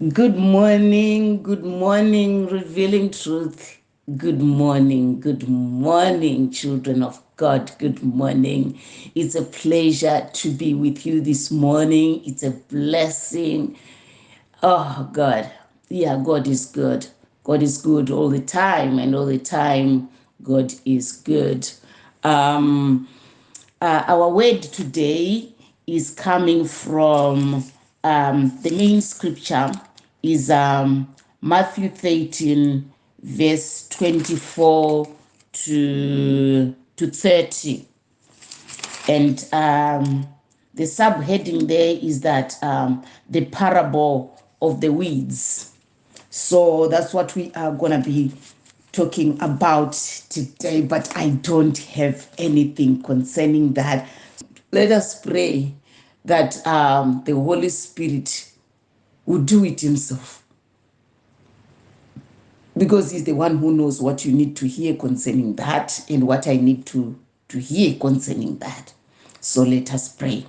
Good morning, revealing truth. Good morning, children of God. Good morning. It's a pleasure to be with you this morning. It's a blessing. Oh, God. Yeah, God is good. God is good all the time, and all the time, God is good. Our word today is coming from the main scripture is Matthew 13, verse 24 to 30. And the subheading there is that the parable of the weeds. So that's what we are going to be talking about today, but I don't have anything concerning that. Let us pray that the Holy Spirit will do it himself, because he's the one who knows what you need to hear concerning that and what I need to hear concerning that. So let us pray.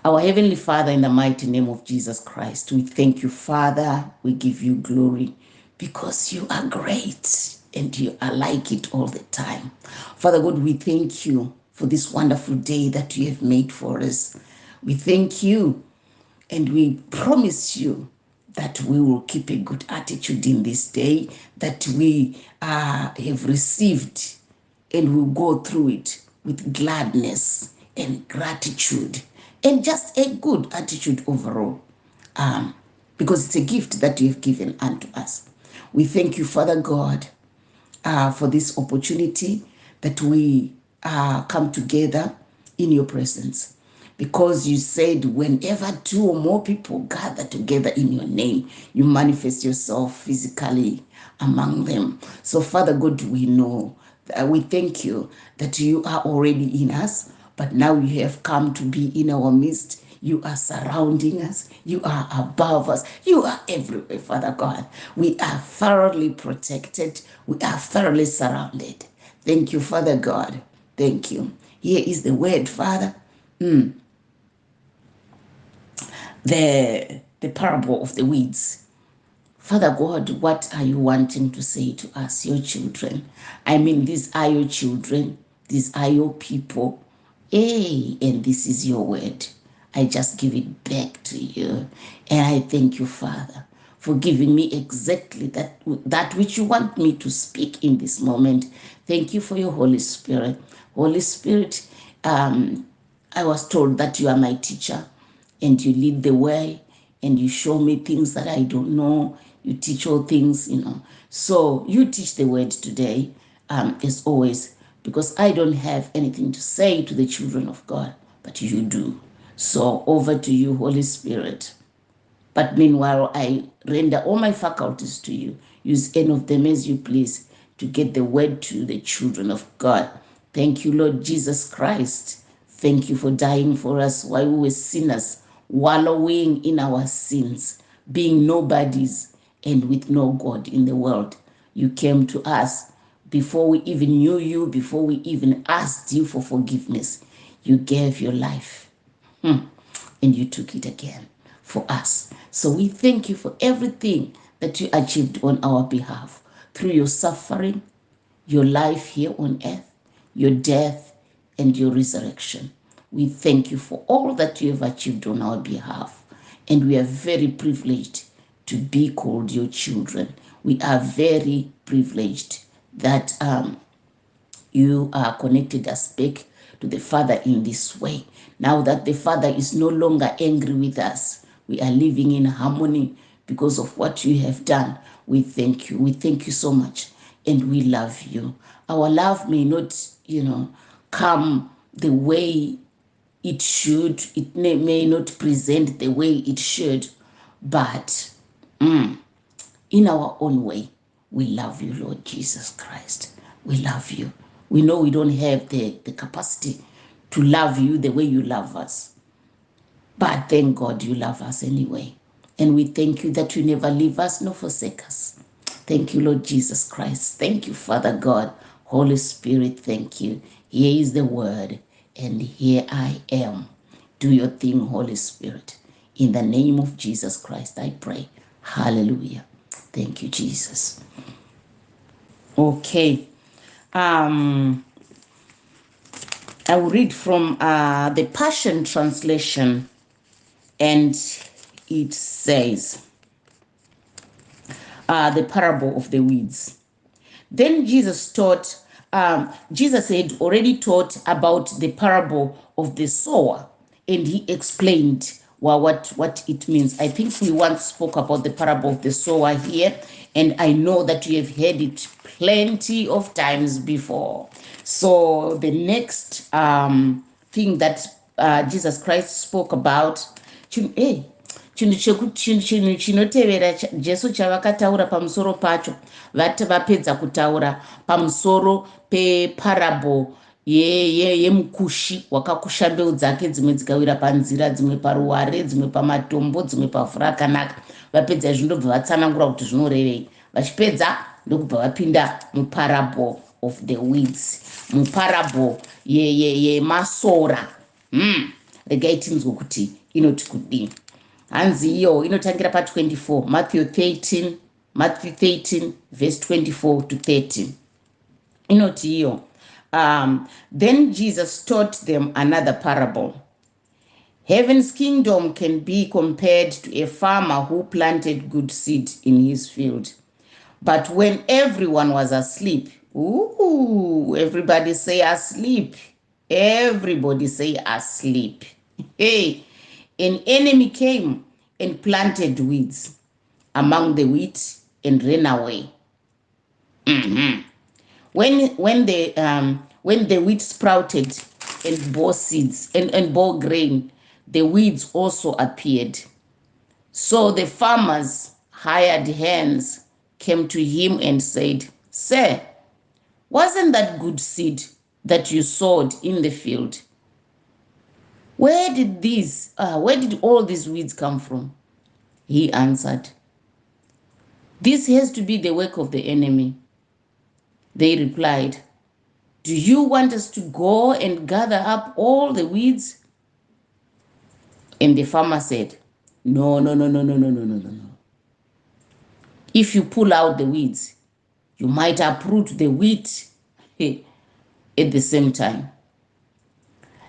Our Heavenly Father, in the mighty name of Jesus Christ, we thank you, Father. We give you glory because you are great and you are like it all the time. Father God, we thank you for this wonderful day that you have made for us. We thank you and we promise you that we will keep a good attitude in this day, that we have received and will go through it with gladness and gratitude and just a good attitude overall, because it's a gift that you have given unto us. We thank you, Father God, for this opportunity that we come together in your presence, because you said whenever two or more people gather together in your name, you manifest yourself physically among them. So Father God, we know that we thank you that you are already in us, but now you have come to be in our midst. You are surrounding us. You are above us. You are everywhere, Father God. We are thoroughly protected. We are thoroughly surrounded. Thank you, Father God. Thank you. Here is the word, Father. The parable of the weeds. Father God, what are you wanting to say to us, your children? I mean, these are your children. These are your people. Hey, and this is your word. I just give it back to you. And I thank you, Father, for giving me exactly that which you want me to speak in this moment. Thank you for your Holy Spirit. Holy Spirit, I was told that you are my teacher and you lead the way and you show me things that I don't know. You teach all things. So you teach the word today, as always, because I don't have anything to say to the children of God, but you do. So over to you, Holy Spirit. But meanwhile, I render all my faculties to you. Use any of them as you please to get the word to the children of God. Thank you, Lord Jesus Christ. Thank you for dying for us while we were sinners, wallowing in our sins, being nobodies and with no God in the world. You came to us before we even knew you, before we even asked you for forgiveness. You gave your life. And you took it again for us. So we thank you for everything that you achieved on our behalf through your suffering, your life here on earth, your death, and your resurrection. We thank you for all that you have achieved on our behalf. And we are very privileged to be called your children. We are very privileged that you are connected us back to the Father in this way. Now that the Father is no longer angry with us, we are living in harmony because of what you have done. We thank you. We thank you so much. And we love you. Our love may not, come the way it should. It may not present the way it should. But in our own way, we love you, Lord Jesus Christ. We love you. We know we don't have the capacity to love you the way you love us. But thank God you love us anyway. And we thank you that you never leave us nor forsake us. Thank you, Lord Jesus Christ. Thank you, Father God. Holy Spirit, thank you. Here is the word, and here I am. Do your thing, Holy Spirit. In the name of Jesus Christ, I pray. Hallelujah. Thank you, Jesus. Okay. I will read from the Passion Translation, and it says, the parable of the weeds. Then Jesus had already taught about the parable of the sower, and he explained what it means. I think we once spoke about the parable of the sower here, and I know that you have heard it plenty of times before. So the next thing that Jesus Christ spoke about, chinhu chinotevera Jesu chavakataura pamusoro pacho vapedza kutaura pamusoro peparabo yemukushi wakakusha mbeu dzake, dzimwe dzikawira panzira, dzimwe paruware, dzimwe pamatombo, dzimwe pavhu rakanaka. Vapedza izvi ndobva vatsanangura kuti zvinorevei. Vachipedza ndokubva vapinda muparable of the weeds, muparable yemasora. Regai tinzwe kuti inoti kudini. Hanzi iyo inotangira pa 24, Matthew 13 verse 24 to 13. Inoti iyo, then Jesus taught them another parable. Heaven's kingdom can be compared to a farmer who planted good seed in his field. But when everyone was asleep, everybody say asleep. Everybody say asleep. Hey, an enemy came and planted weeds among the wheat and ran away. When the wheat sprouted and bore seeds and bore grain, the weeds also appeared. So the farmer's hired hands came to him and said, "Sir, wasn't that good seed that you sowed in the field? Where did all these weeds come from?" He answered, "This has to be the work of the enemy." They replied, "Do you want us to go and gather up all the weeds?" And the farmer said, No. If you pull out the weeds, you might uproot the wheat at the same time.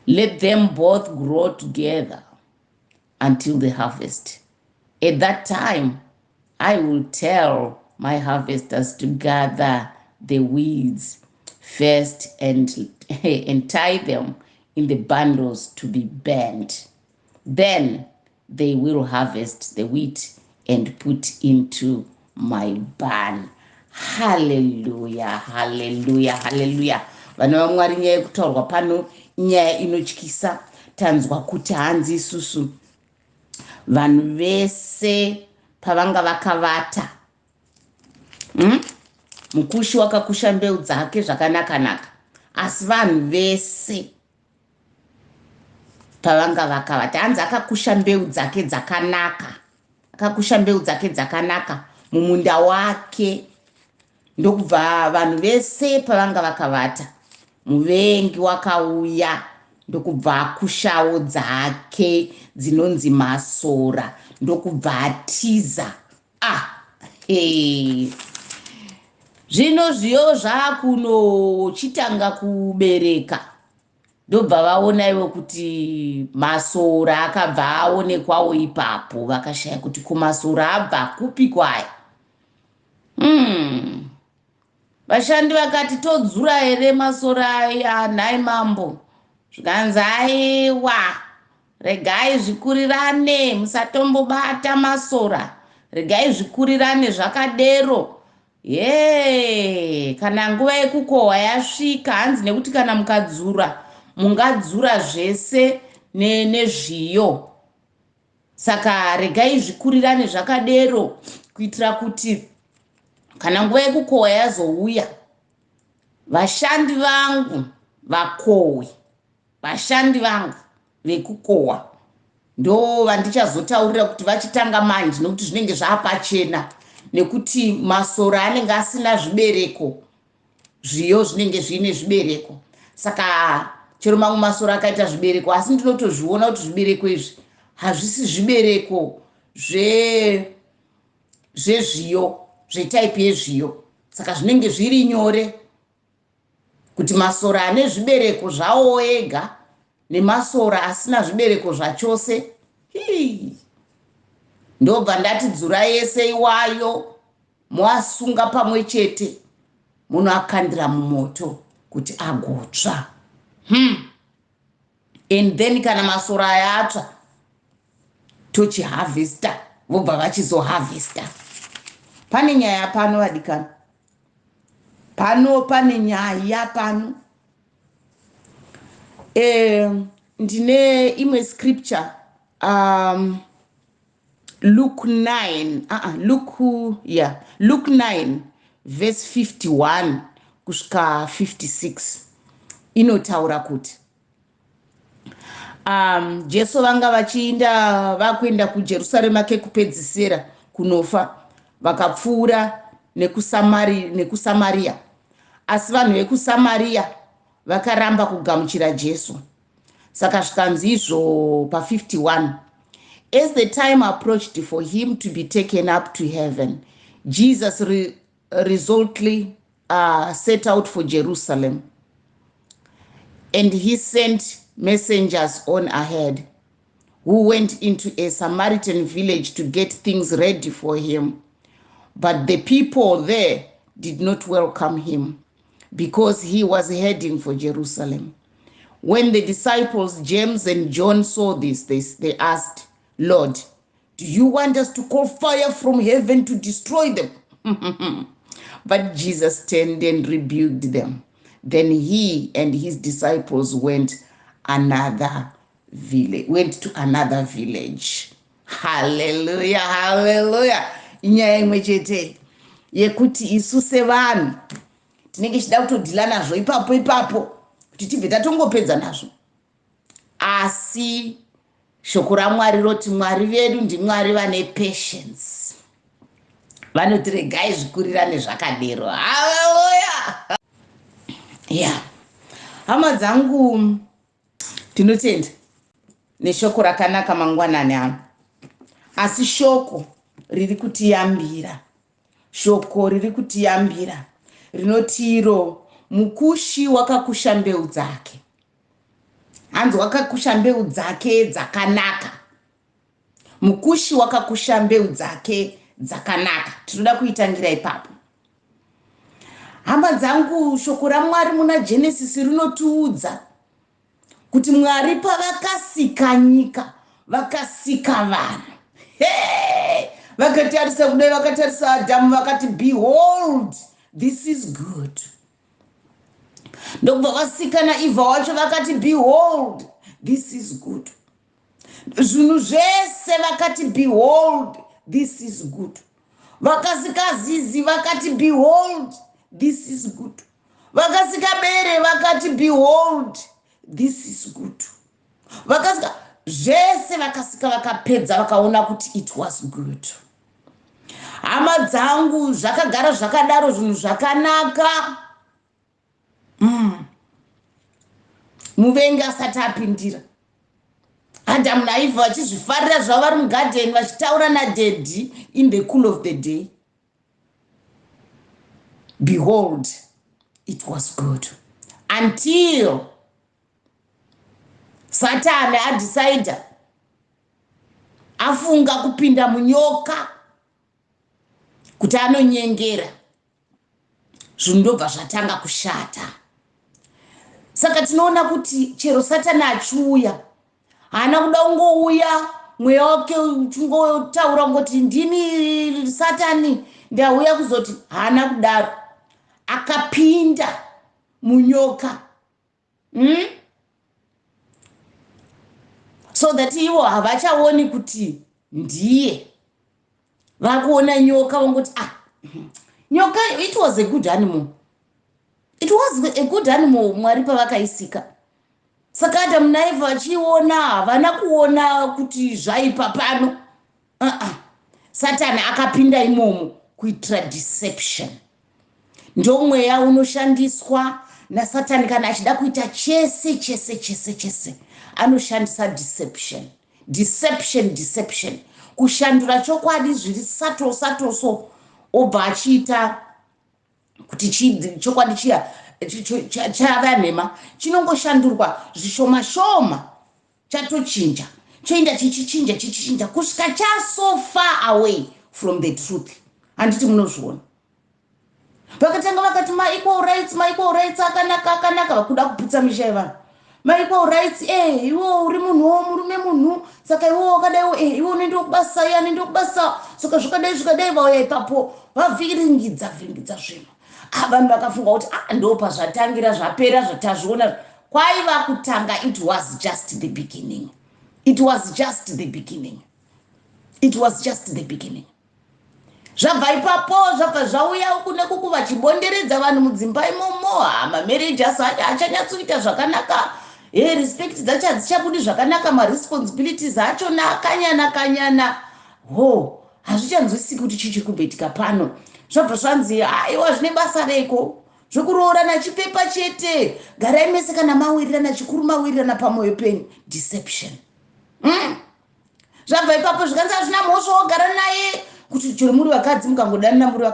Let them both grow together until the harvest. At that time, I will tell my harvesters to gather the weeds first and tie them in the bundles to be burned. Then they will harvest the wheat and put into my barn. Hallelujah, hallelujah, hallelujah. Vana vaMwari, nyaya yekutaurwa pano nyaya inotyisa. Tanzwa kuti hanzi isusu vanhu vese pavanga vakavata, mukushi wakakusha mbeu dzake zvakanaka-naka, asi vanhu vese pavanga vakavata, hanzi akakusha mbeu dzake dzakanaka, akakusha mbeu dzake dzakanaka mumunda wake. Ndokubva vanhu vese pavanga vakavata, muvengi wakauya ndokubva akushawo dzake dzinonzi masora, ndokubva atiza. Zvino zviyo zvakunochitanga kubereka, ndobva vaona ivo kuti masora akabva aonekwawo ipapo, vakashaya kuti kumasora abva kupi kwaya. Vashandi vakati, todzura here masora aya, nhai mambo? Zvikanzi aiwa, regai zvikurirane, musatombobata masora, regai zvikurirane zvakadero. Kana nguva yekukohwa yasvika, hanzi nekuti kana mukadzura mungadzura zvese nezviyo. Saka regai zvikurirane zvakadero, kuitira kuti kana nguva yekukohwa yazouya, vashandi vangu vakohwi, vashandi vangu vekukohwa ndo vandichazotaurira kuti vachitanga manje, nekuti zvinenge zvapachena, nekuti masora anenge asina zvibereko, zviyo zvinenge zvine zvibereko. Saka chero mamwe masora akaita zvibereko, asi ndinotozviona kuti zvibereko izvi hazvisi zvibereko zvezviyo, zvetaipi yezviyo. Saka zvinenge zviri nyore kuti masora ane zvibereko zvawo ega nemasora asina zvibereko zvachose. Ndobva ndati dzura yese iwayo moasunga pamwe chete, munoakandira mumoto kuti agotsva. And then kana masora aya atsva, tochiharvesta, vobva vachizoharvesta. Pane nyaya pano vadikana. Pane nyaya pano. Ndine imwe scripture, Luke 9 verse 51 kusvika 56 inotaura kuti Jesu vanga vakuenda kuJerusarema kekupedzisira kunofa, vakapfuura nekusamaria. Asi vanhu vekuSamaria vakaramba kugamuchira Jesu. Saka zvikanzi izvo pa 51, as the time approached for him to be taken up to heaven, Jesus resolutely set out for Jerusalem, and he sent messengers on ahead who went into a Samaritan village to get things ready for him. But the people there did not welcome him because he was heading for Jerusalem. When the disciples James and John saw this, they asked, "Lord, do you want us to call fire from heaven to destroy them?" But Jesus turned and rebuked them. Then he and his disciples went to another village. Hallelujah, hallelujah. Inyaya imwe chete yekuti isu sevanhu tinenge chida kutodhila nazvo ipapo kuti tibve tatongopedza nazvo. Asi shoko raMwari roti Mwari vedu ndiMwari vane patience. Vanoti regai zvikurirane zvakadero. Hallelujah. Yeah. Hama dzangu, tinotenda neshoko rakanaka mangwanani ano. Asi shoko riri kutiyambira. Shoko riri kutiyambira rinotiro mukushi wakakusha mbeu dzake. Hanzi wakakusha mbeu dzake dzakanaka. Mukushi wakakusha mbeu dzake dzakanaka. Tinoda kuitangira ipapo. Hama dzangu, shoko raMwari muna Genesis rinotiudza kuti Mwari pavakasika nyika, vakasika vanhu. Vakatarisa kudai, vakatarisa Adamu, vakati behold, this is good. Ndobva vasika naEvha wacho vakati behold, this is good. Zvinhu zvese vakati behold, this is good. Vakasika zizi vakati behold, this is good. Vakasika bere vakati behold, this is good. Vakasika zvese vakasika vakapedza vakaona kuti it was good. Hama dzangu, zvakagara zvakadaro zvinhu zvakanaka. Muvengi asati apindira, Adamu naEvha vachizvifarira zvavo vari mugadheni vachitaura nadedhi in the cool of the day. Behold, it was good. Until Satani adecide, afunga kupinda munyoka kuti anonyengera, zvinhu ndobva zvatanga kushata. Saka tinoona kuti chero Satani achiuya, haana kuda kungouya mweya wake uchingotaura ngoti ndini Satani ndauya kuzoti, haana kudaro. Akapinda munyoka. So that ivo havachaoni kuti ndiye. Vakuona nyoka vangoti, nyoka, it was a good animal. It was a good animal Mwari pavakaisika. Saka Adamu naEvha vachiona, havana kuona kuti zvaipa pano. Satani akapinda imomo kuitira deception. Ndo mweya unoshandiswa naSatani kana achida kuita chese anoshandisa deception. deception, kushandura chokwadi zviri satoso obva achiita kuti chokwadi chiya chava nhema chinongoshandurwa zvishoma chatochinja choenda chichinja kusvika chaso far away from the truth. Handiti munozviona vakatanga vakati ma-equal rights akanaka vakuda kuputsa misha yevanhu. Ma-equal rights iwo uri munhuwo murume munhu saka iwo wakadaiwo iwo unoenda kubasa iye anoenda kubasa saka zvikadai vauya ipapo vavhiringidza zvinhu. Vanhu vakafunga kuti ndo pazvatangira zvapera zvatazviona kwaiva kutanga. It was just the beginning. Zvabva ipapo zvabva zvauya uku nekuku vachibonderedza vanhu mudzimba imomo. Mamarriage achanyatsoita zvakanaka. Respect dzacho hadzichabudi zvakanaka. Maresponsibilities achona akanyana. Hazvichanzwisiki kuti chichiri kubetika pano. Zvabva zvanzi aiwa zvine basa reko zvokuroorana chipepa chete. Garai mese kana mawirirana chikuru mawirirana pamwoyo penyu. Deception. Zvabva ipapo zvikanzi hazvina mhosva wogara naye kuti chero muri vakadzi mukangodanana muri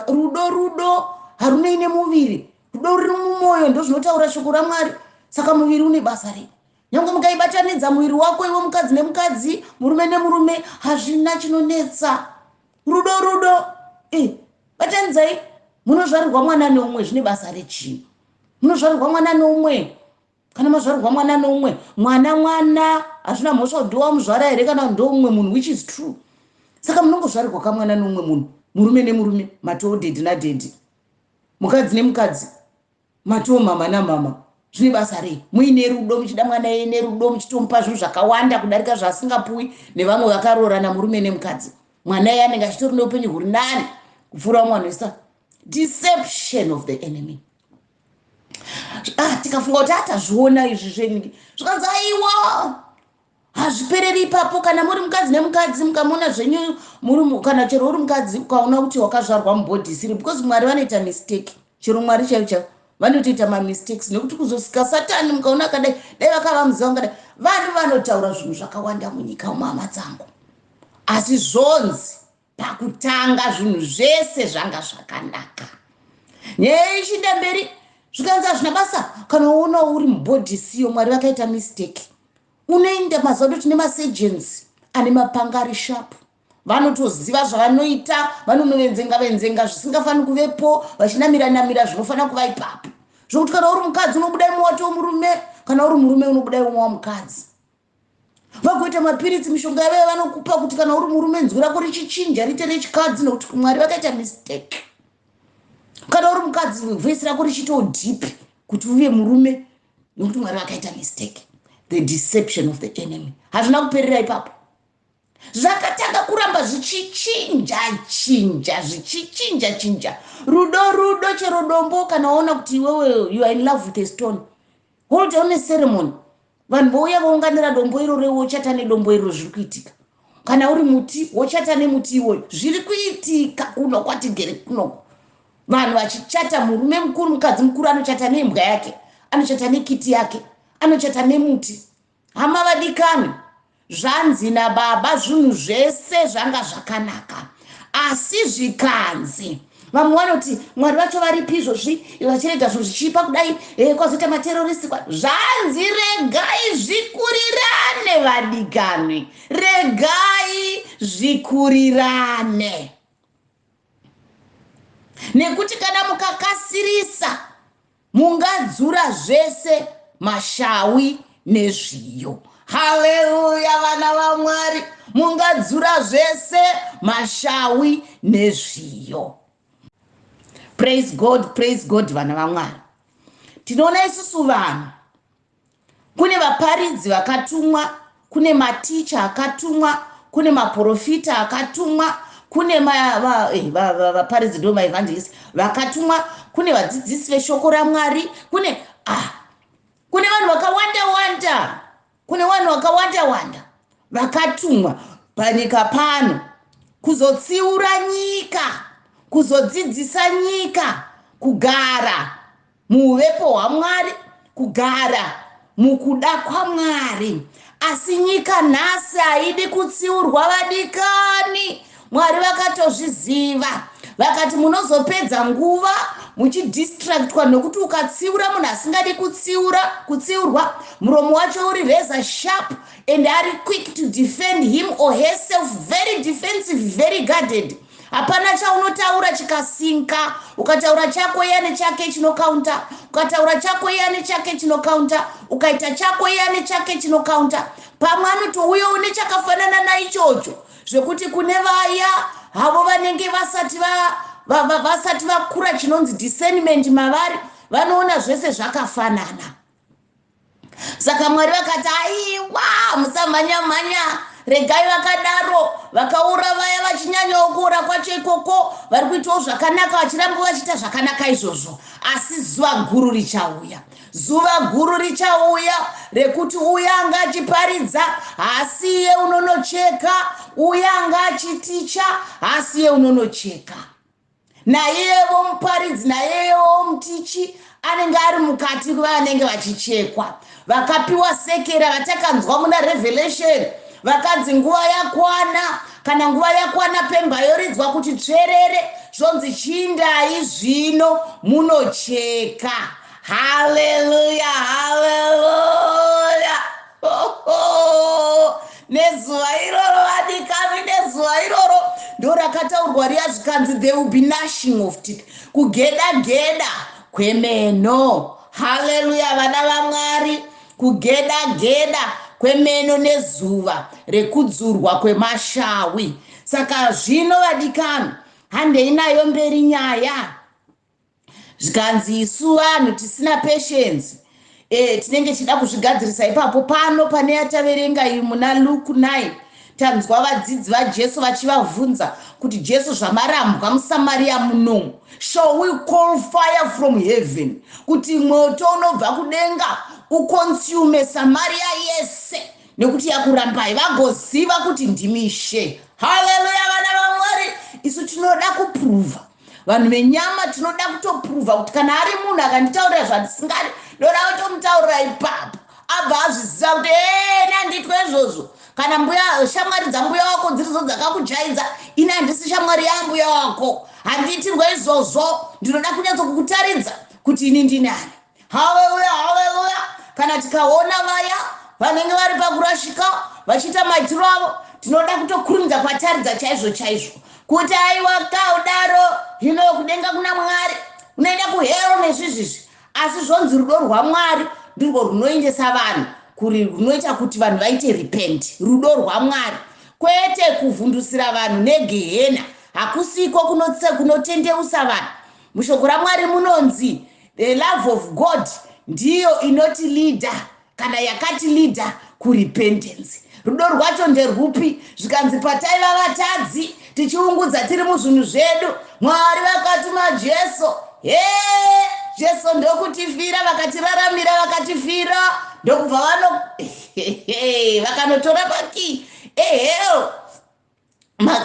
rudo harunei nemuviri. Rudo riri mumwoyo ndo zvinotaura shoko raMwari. Saka muviri une basa reko. Nyange mukaibatanidza muviri wako iwe mukadzi nemukadzi, murume nemurume, hazvina chinonetsa. Rudo batanzai. Munozvarirwa mwana neumwe zvine basa rechii? Munozvarirwa mwana neumwe. Kana mazvarirwa mwana neumwe, mwana hazvina mhosva kuti wamuzvara here kana ndoumwe munhu, which is true. Saka munongozvarirwa kamwana neumwe munhu, murume nemurume, matoo dhedhi nadhedhi, mukadzi nemukadzi, matoo mama namama. Zvine basa rei? Muine rudo, muchida mwana ine rudo, muchitomupa zvinhu zvakawanda kudarika zvasingapuwi nevamwe vakaroorana murume nemukadzi. Mwana iye anenge achitori neupenyu huri nani kupfuura mwana wesa. Deception of the enemy. Tikafunga kuti atazviona izvi zvenyu zvikanzi aiwa hazvipereri ipapo. Kana muri mukadzi nemukadzi mukamona zvenyu kana chero uri mukadzi ukaona kuti wakazvarwa mubhodhisiri, because Mwari vanoita mistake. Chero Mwari chaicho vanotoita mamistakes nekuti kuzosvika Satani mukaona akadai dai vakava muziva ngadai vanhu vanotaura zvinhu zvakawanda munyika umama dzangu. Asi zvonzi pakutanga zvinhu zvese zvanga zvakanaka. Nyaya ichinda mberi zvikanzi hazvina basa. Kana uona uri mubhodhisiyo Mwari vakaita mistake, unoenda mazodo tine masurgeons ane mapanga sharp. Vanotoziva zvavanoita, vanonovenzenga zvisingafani kuvepo, vachinamira zvinofana kuva ipapo. Zvokuti kana uri mukadzi unobuda mumoto womurume, kana uri murume unobuda umwe mukadzi. Vagoita mapiritsi mishonga yavo vanokupa kuti kana uri murume nzwi rako richichinja riite rechikadzi nekuti Mwari vakaita mistake. Kana uri mukadzi vhesi rako richito deep kuti uve murume nekuti Mwari vakaita mistake. The deception of the enemy. Hazvina kuperera ipapo. Zvakatanga kuramba zvichinja. Rudo chero dombo kana waona kuti iwewe you are in love with a stone. Hold on a ceremony. Vanhu vouya vaunganira dombo iroro wochata nedombo iroro zviri kuitika. Kana uri muti wochata nemuti iwoyo zviri kuitika kuno kwatigere kuno. Vanhu vachichata, murume mukuru mukadzi mukuru anochata nembwa yake, anochata nekiti yake, anochata nemuti. Hama vadikani, zvanzi nababa zvinhu zvese zvanga zvakanaka. Asi zvikanzi vamwe vanoti Mwari vacho varipi izvozvi vachirega zvinhu zvichipa kudai kwazoita materoristi. Zvanzi regai zvikurirane vadikani, regai zvikurirane. Nekuti kana mukakasirisa mungadzura zvese Mashawi nezviyo. Haleluya vana vaMwari, mungadzura zvese Mashawi nezviyo. Praise God vana vaMwari. Tinoona isusu vanhu, kune vaparidzi vakatumwa, kune maticha akatumwa, kune maprofita akatumwa, kune vaparidzi ndo maevangelist vakatumwa, kune vadzidzisi veshoko raMwari, kune vanhu vakawanda. Kune vanhu vakawanda vakatumwa panyika pano kuzotsiura nyika, kuzodzidzisa nyika, kugara muuvepo hwaMwari, kugara mukuda kwaMwari. asi nyika nhasi haidi kutsiurwa vadikani. Mwari vakatozviziva vakati munozopedza nguva muchidistractwa nokuti ukatsiura munhu asingadi kutsiurwa muromo wacho uri razor sharp and ari quick to defend him or herself, very defensive, very guarded. Hapana chaunotaura chikasinka, ukataura chako iye nechake chinokaunta, ukataura chako iye nechake chinokaunta, ukaita chako iye nechake chinokaunta. Pamwe anotouya une chakafanana naichocho zvekuti kune vaya havo vanenge vasati vakura chinonzi discernment mavari vanoona zvese zvakafanana. Saka Mwari vakati aiwa musamhanya-mhanya, regai vakadaro, vakaura vaya vachinyanyawo kuora kwacho ikoko vari kuitawo zvakanaka vachiramba vachiita zvakanaka izvozvo. Asi zuva guru richauya, zuva guru richauya rekuti uya anga achiparidza asi iye unonocheka, uya anga achiticha asi iye unonocheka, naiyewo muparidzi naiyewo mutichi anenge ari mukati kuvanenge vachichekwa. Vakapiwa sekera vatakanzwa muna Revelation vakanzi nguva yakwana, kana nguva yakwana pemba yoridzwa kuti tsverere, zvonzi chindai zvino munocheka. Haleluya, haleluya. Nezuva iroro vadikani, nezuva iroro ndo rakataurwa riya zvikanzi there will be gnashing of teeth, kugeda-geda kwemeno. Haleluya vana vaMwari, kugeda-geda kwemeno nezuva rekudzurwa kwemashawi. Saka zvino vadikani handei nayo mberi nyaya zvikanzi isu vanhu tisina patience tinenge tichida kuzvigadzirisa ipapo. Pano pane yataverenga iyi muna Luke 9 tanzwa vadzidzi vaJesu vachivabvunza kuti Jesu zvamarambwa muSamaria munomu, shall we call fire from heaven, kuti moto unobva kudenga ukonsume Samaria yese nekuti yakurambai, vagoziva kuti ndimishe. Haleluya vana vaMwari, isu tinoda kupruva, vanhu venyama tinoda kutopruvha kuti kana ari munhu akanditaurira zvandisingadi ndoda kutomutaurira ipapo abva azviziva kuti nanditwe izvozvo. Kana shamwari dzambuya wako dziridzo dzakakujaidza, ini handisi shamwari yambuya wako, handiitirwe izvozvo, ndinoda kunyatso kukutaridza kuti ini ndinani. Haleluya, haleluya. Kana tikaona vaya vanenge vari pakurashika vachiita maitiro avo, tinoda kutokurumidza kwataridza chaizvo chaizvo kuti aiwa kaudaro hino kudenga kuna Mwari unoenda kuhero nezvizvizvi, asi zvonzi rudo rwaMwari ndirwo runoendesa vanhu runoita kuti vanhu vaite repent. Rudo rwaMwari kwete kuvhundusira vanhu negehena, hakusiko kunotendeusa vanhu. Mushoko raMwari munonzi the love of God ndiyo inoti leader kana yakati leader kurepentance. Rudo rwacho nderwupi? Zvikanzi pataiva vatadzi tichiungudza tiri muzvinhu zvedu, Mwari vakatuma Jesu. Jesu ndokutifira, vakatiraramira, vakatifira, ndokubva vakanotora maki ehero,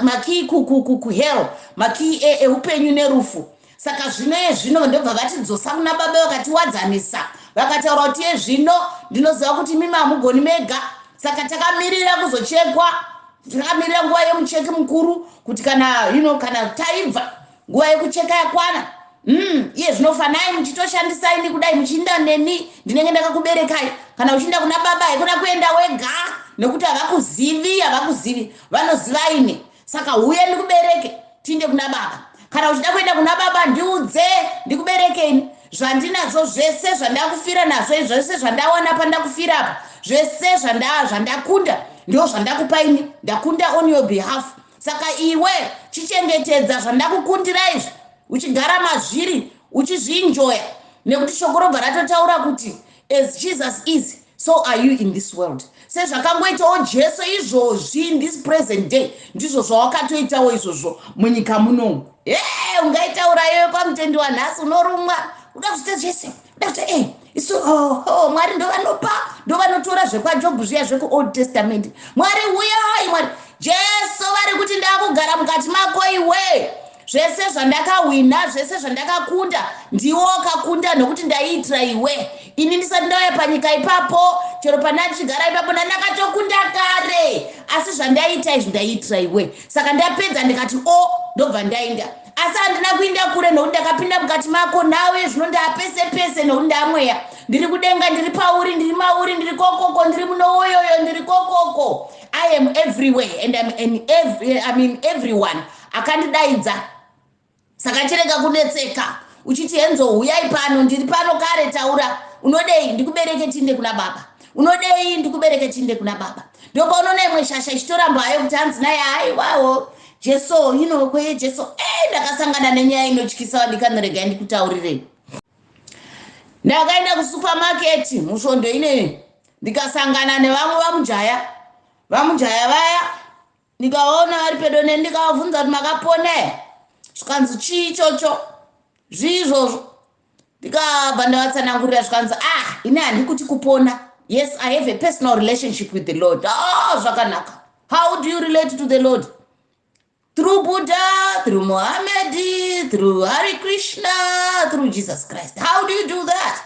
maki kuhero, maki eupenyu nerufu. Saka zvino ndobva vatidzosa kuna Baba vakatiwadzanisa, vakataura kuti zvino ndinoziva kuti mimi hamugoni mega. Saka takamirira kuzochekwa, takamirira nguva yemucheki mukuru kuti kana kana taibva nguva yekucheka yakwana, iye zvinofanai muchitoshandisai ini kudai muchiinda neni, ndinenge ndakakuberekai. Kana uchiinda kuna Baba haikona kuenda wega nekuti havakuzivi, vanoziva ine. Saka uye ndikubereke tiinde kuna Baba. Kana uchida kuenda kuna Baba ndiudze ndikuberekeni, zvandinazvo zvese zvandakufira nazvo, zvese zvandawana pandakufira apa, zvese zvandakunda ndio zvandakupa ini, ndakunda on your behalf. Saka iwe chichengetedza zvandakukundira izvi, uchigara mazviri uchizvienjoya, nekuti shoko robva ratotaura kuti as Jesus is so are you in this world. Sezvakangoitawo Jesu izvozvi in this present day, ndizvo zvawakatoitawo izvozvo munyika munomu. Ungaitaura iwe pamutendi wanhasi unorumwa, uda kuita Jesu, uda kuita isu Mwari ndovanotora zvekwaJobhu zviya zvekuOld Testament. Mwari uyai, Mwari Jesu vari kuti ndakugara mukati mako iwe, zvese zvandakawina, zvese zvandakakunda, ndiwo akakunda nokuti ndaiitira iwe. Ini ndisati ndauya panyika ipapo, chero pana ndichigara ipapo ndakatokunda kare, asi zvandaita izvi ndaiitira iwe. Saka ndapedza ndikati ndobva ndaenda. Asi handina kuenda kure nokuti ndakapinda mukati mako nawe zvino ndapese pese nokuti ndamweya. Ndiri kudenga, ndiri pauri, ndiri mauri, ndiri kokoko, ndiri munowoyoyo, ndiri kokoko. I am everywhere and I'm everyone. Akandidaidza. Saka chirega kunetseka. Uchiti Henzo uyai pano, ndiri pano kare, taura. Unodei ndikubereke tinde kuna baba. Unodei ndikubereke tinde kuna baba. Ndipo unoona imwe shasha ichitoramba hayo kuti hanzi naye aiwawo Jesu, kweye Jesu, ndakasangana nenyaya inotyisa ndikanirega ndikutaurire. Ndakaenda kusupermarket musvondo ine, ndikasangana nevamwe vamujaya vaya, ndikaona vari pedo neni, ndikavabvunza kuti makapone, zvikanzi chii ichocho, zviizvozvo. Ndikabva ndavatsanangurira zvikanzi ini handii kuti kupona. Yes, I have a personal relationship with the Lord. Zvakanaka. How do you relate to the Lord? Through Buddha, through Muhammad, through Hare Krishna, through Jesus Christ. How do you do that?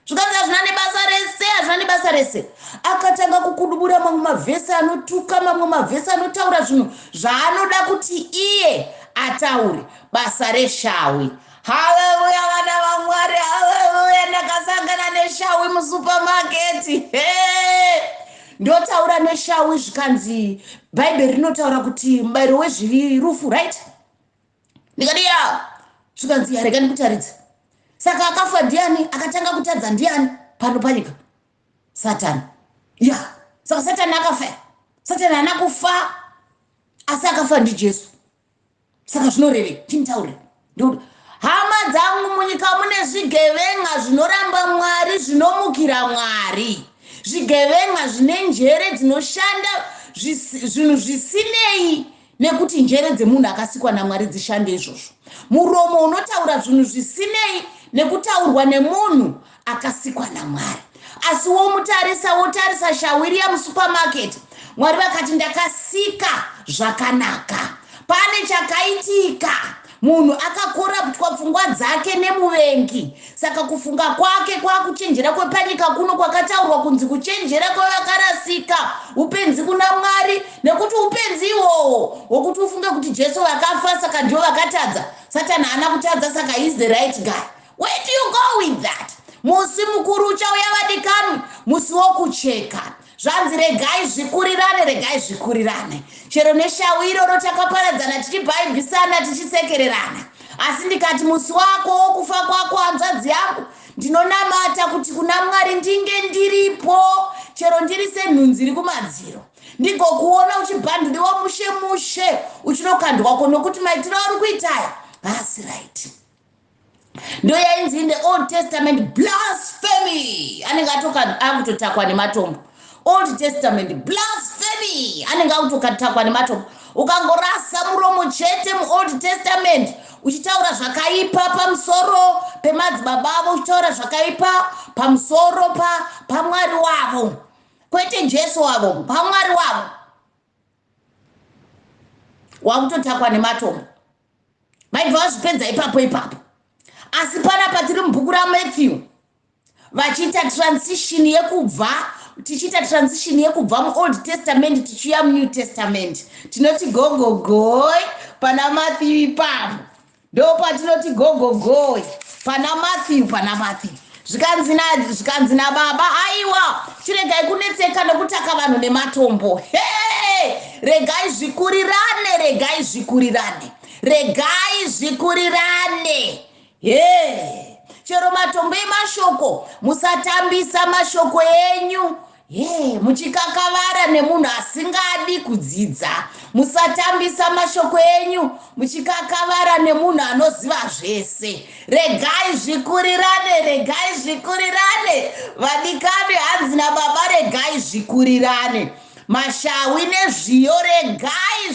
Zvikanzi hazvina nebasa rese. Akatanga kukudubura mamwe mavhesi anotuka, mamwe mavhesi anotaura zvinhu zvaanoda kuti iye ataure. Basa reshawi. Haleluya vana vaMwari, haleluya. Ndakasangana neshawi musupermarket. Ndotaura neshawi zvikanzi Bhaibheri rinotaura kuti mubayiro wezvirufu, right? Ndikati zvikanzi rega ndikutaridze. Saka akafa ndiani? Akatanga kutadza ndiani pano panyika? Satani. Saka Satani akafa. Satani haana kufa, asi akafa ndiJesu. Saka zvinoreve chinditaurire. Hama dzangu, munyika mune zvigevenga zvinoramba Mwari, zvinomukira Mwari. Zvigevenga zvine njere dzinoshanda zvinhu zvisinei nekuti njere dzemunhu akasikwa naMwari dzishande izvozvo. Muromo unotaura zvinhu zvisinei nekutaurwa nemunhu akasikwa naMwari. Asi wotarisa shawiri yamusupermarket, Mwari vakati ndakasika zvakanaka. Pane chakaitika. Munhu akakoraptwa pfungwa dzake nemuvengi. Saka kufunga kwake kwakuchenjera kwepanyika kuno kwakataurwa kunzi kuchenjera kwevakarasika, upenzi kuna Mwari, nekuti upenzi iwowo wokuti ufunge kuti Jesu vakafa saka ndivo vakatadza. Satani haana kutadza, saka he is the right guy. Where do you go with that? Musi mukuru uchauya vadikani, musi wokucheka. Zvanzi regai zvikurirane. Chero neshawiro takaparadzana tichibhaibhisana tichisekererana. Asi ndikati musi wako wokufa kwako hanzvadzi yangu, ndinonamata kuti kuna Mwari ndinge ndiripo, chero ndiri senhunzi iri kumadziro. Ndigokuona uchibhanduriwa mushe uchinokandwako nokuti maitiro ari kuitaya haasi right. Ndo yainzi in the Old Testament blasphemy. Anenge akutotakwa nematombo. Old Testament blasphemy. Anenge akutotakwa nematombo. Ukangorasa muromo chete muOld Testament uchitaura zvakaipa pamusoro pemadzibaba avo, uchitaura zvakaipa pamusoro paMwari wavo, kwete Jesu wavo, paMwari wavo, wakutotakwa nematombo. Maibva vazvipedza ipapo. Asi panapa tiri mubhuku raMathew vachiita transition yekubva, tichiita transition yekubva muOld Testament tichiuya muNew Testament. Tinoti gogogoi pana Mathew ipapo. Ndo patinoti gogogoi pana Mathew. Zvikanzi nababa, aiwa, chiregai kunetseka nokutaka vanhu nematombo. Regai zvikurirane. Chero matombo emashoko, musatambisa mashoko enyu. Muchikakavara nemunhu asingadi kudzidza. Musatambisa mashoko enyu muchikakavara nemunhu anoziva zvese. Regai zvikurirane. Vadikani, hanzi nababa, regai zvikurirane. Mashawi nezviyo, regai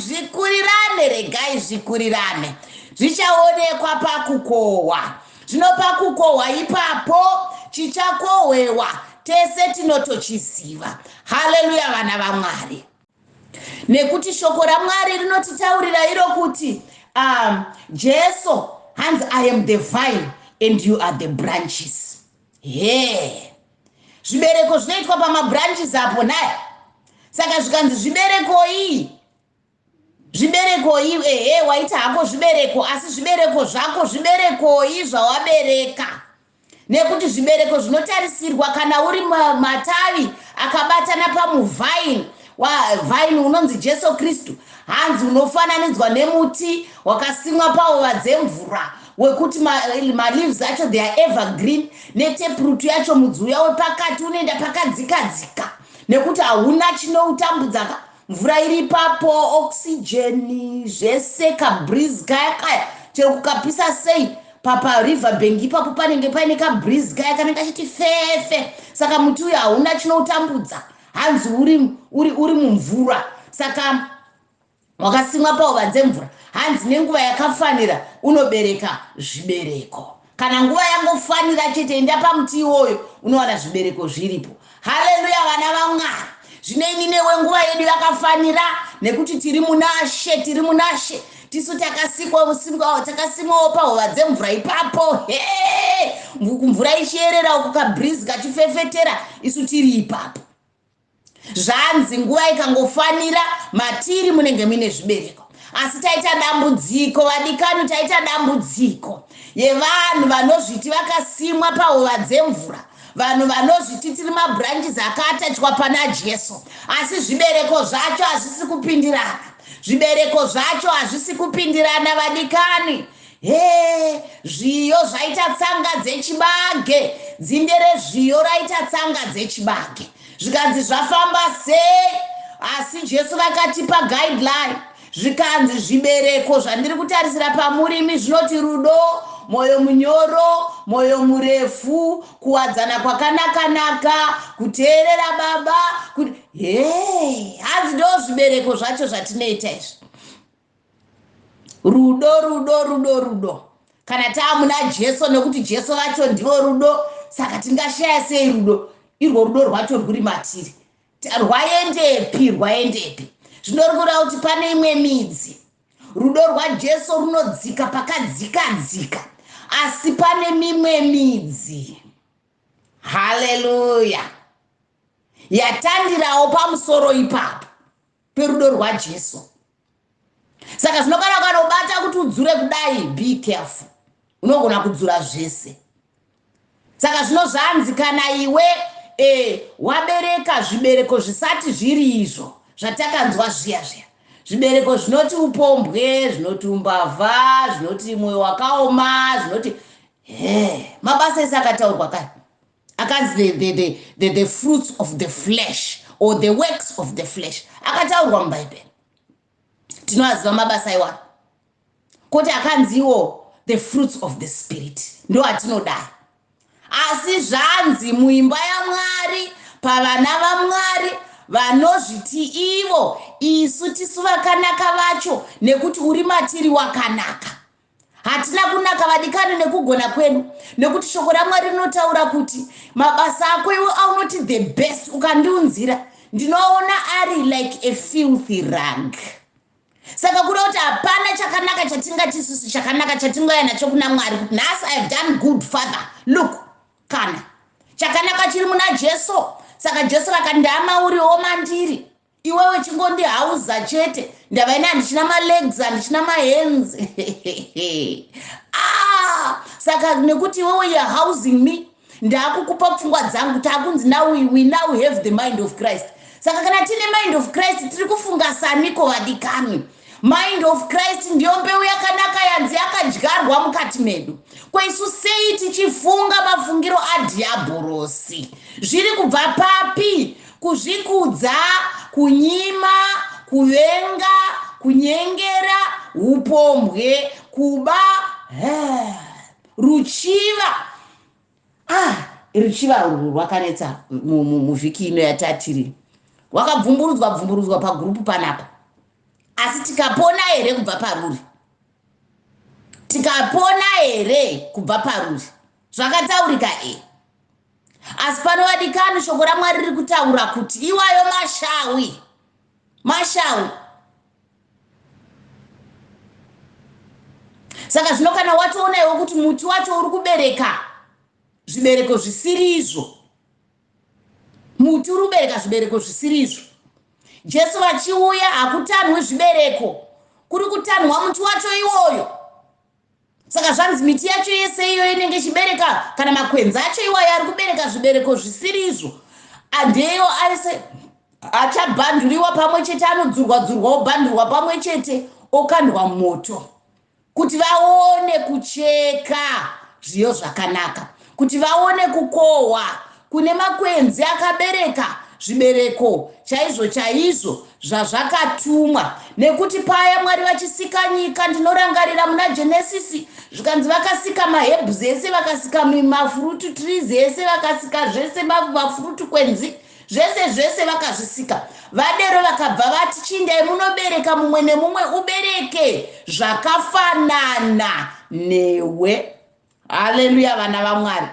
zvikurirane. Zvichaonekwa pakukohwa. Zvino pakukohwa ipapo chichakohwewa, tese tinotochiziva. Haleluya vana vaMwari. Nekuti shoko raMwari rinotitaurira iro kuti Jesu hands I am the vine and you are the branches. Hey, zvibereko zvinoitwa pamabranches apo naye. Saka zvikanzi zvibereko iyi waita hako zvibereko, asi zvibereko zvako zvibereko iyi zvawabereka. Nekuti zvibereko zvinotarisirwa kana uri matavi akabatana pamuvine vine unonzi Jesu Kristu, hanzi unofananidzwa nemuti wakasimwa pahova dzemvura wekuti leaves acho they are evergreen, netaproot yacho mudzi uya wepakati unoenda pakadzikadzika nekuti hauna chinoutambudza. Mvura iri papo, oxygen, zvese kabreeze kaya chero kukapisa sei river bank ipapo panenge paine kabreeze kaya kanenge kachiti fefe. Saka muti uyu hauna chinoutambudza, hanzi uri mumvura. Saka wakasimwa pahova dzemvura, hanzi nenguva yakafanira unobereka zvibereko. Kana nguva yangofanira chete enda pamuti iwoyo unowana zvibereko zviripo. Haleluya vana vaMwari. Zvino ini newe nguva yedu yakafanira nekuti tiri munashe. Tisu takasimwawo pahova dzemvura ipapo. Mvura ichierera uku kabreeze kachifefetera, isu tiri ipapo. Zvanzi nguva ikangofanira matiri munenge mine zvibereko. Asi taita dambudziko vadikani, taita dambudziko yevanhu vanozviti vakasimwa pahova dzemvura, vanhu vanozviti tiri mabranches akatachwa pana Jesu, asi zvibereko zvacho hazvisi kupindirana. Zvibereko zvacho hazvisi kupindirana vadikani. Zviyo zvaita tsanga dzechibage, dzinde rezviyo raita tsanga dzechibage. Zvikanzi zvafamba sei, asi Jesu vakatipa guideline. Zvikanzi zvibereko zvandiri kutarisira pamurimi zvinoti rudo, moyo munyoro, moyo murefu, kuwadzana kwakanaka, kuteerera baba. Hanzi ndo zvibereko zvacho zvatinoita izvi. Rudo. Kana taamuna Jesu, nekuti Jesu vacho ndivo rudo, saka tingashaya sei rudo? Irwo rudo rwacho rwuri matiri. Rwaendepi? Zvinorikura kuti pane imwe midzi. Rudo rwaJesu runodzika pakadzika, asi pane mimwe midzi. Haleluya. Yatandirawo pamusoro ipapo perudo rwaJesu. Saka zvinokana kanobata kuti udzure kudai, be careful. Unogona kudzura zvese. Saka zvinozvanzi kana iwe wabereka zvibereko zvisati zviri izvo zvatakanzwa zviya. Zvibereko zvinoti upombwe, zvinoti umbavha, zvinoti mwoyo wakaoma, zvinoti mabasa ese akataurwa kare. Akanzi the fruits of the flesh or the works of the flesh. Akataurwa muBhaibheri. Tinoaziva mabasa iwana. Kuti akanziwo the fruits of the spirit. Ndo atinodai. Asi zvanzi muimba yaMwari, pavana vaMwari vanozviti ivo isu tisu vakanaka vacho, nekuti uri matiri wakanaka. Hatina kunaka vadikani nekugona kwedu, nekuti shoko raMwari rinotaura kuti mabasa ako iwe aunoti the best. Ukandiunzira ndinoona ari like a filthy rag. Saka kuda kuti hapana chakanaka chatingati isusu chakanaka chatingoya nacho kuna Mwari kuti nhasi I have done good father. Look, kana chakanaka chiri muna Jesu. Saka Jesu vakati ndamauriwo mandiri, iwewe chingondihauza chete, ndava ina handichina malegs, handichina mahands. Saka nekuti iwewe you are housing me, ndakukupa pfungwa dzangu, takunzi now we now have the mind of Christ. Saka kana tine mind of Christ tiri kufunga saniko vadikani. Mind of Christ ndiyo mbeu yakanaka yanzi yakadyarwa mukati medu. Kwa isu sei tichifunga mafungiro adhiabhorosi. Zviri kubva papi? Kuzvikudza, kunyima, kuvenga, kunyengera, upombwe, kuba, ruchiva. Ruchiva rwakanetsa muvhiki ino yatatiri. Wakabvumburudzwa pagrupu panapa. Asi tikapona here kubva paruri? Tikapona here kubva paruri? Zvakataurika Asi pano vadikani shoko raMwari riri kutaura kuti iwayo mashawi. Saka zvino kana watoonawo kuti muti wacho uri kubereka zvibereko zvisiri izvo, muti uri kubereka zvibereko zvisiri izvo, Jesu vachiuya hakutanhwi zvibereko, kuri kutanhwa muti wacho iwoyo. Saka zvanzi miti yacho yese iyo inenge ichibereka, kana makwenzi acho iwayo ari kubereka zvibereko zvisiri izvo, andeyo aise achabhanduriwa pamwe chete, anodzurwa obhandurwa pamwe chete, okandwa mumoto, kuti vaone kucheka zviyo zvakanaka, kuti vaone kukohwa kune makwenzi akabereka zvibereko chaizvo chaizvo zvazvakatumwa. Nekuti paya Mwari vachisika nyika, ndinorangarira muna Genesisi, zvikanzi vakasika mahebhs ese, vakasika mafruit trees ese, vakasika zvese mafruit kwenzi zvese vakazvisika. Vadero vakabva vati chindai munobereka mumwe nemumwe ubereke zvakafanana newe. Haleluya vana vaMwari.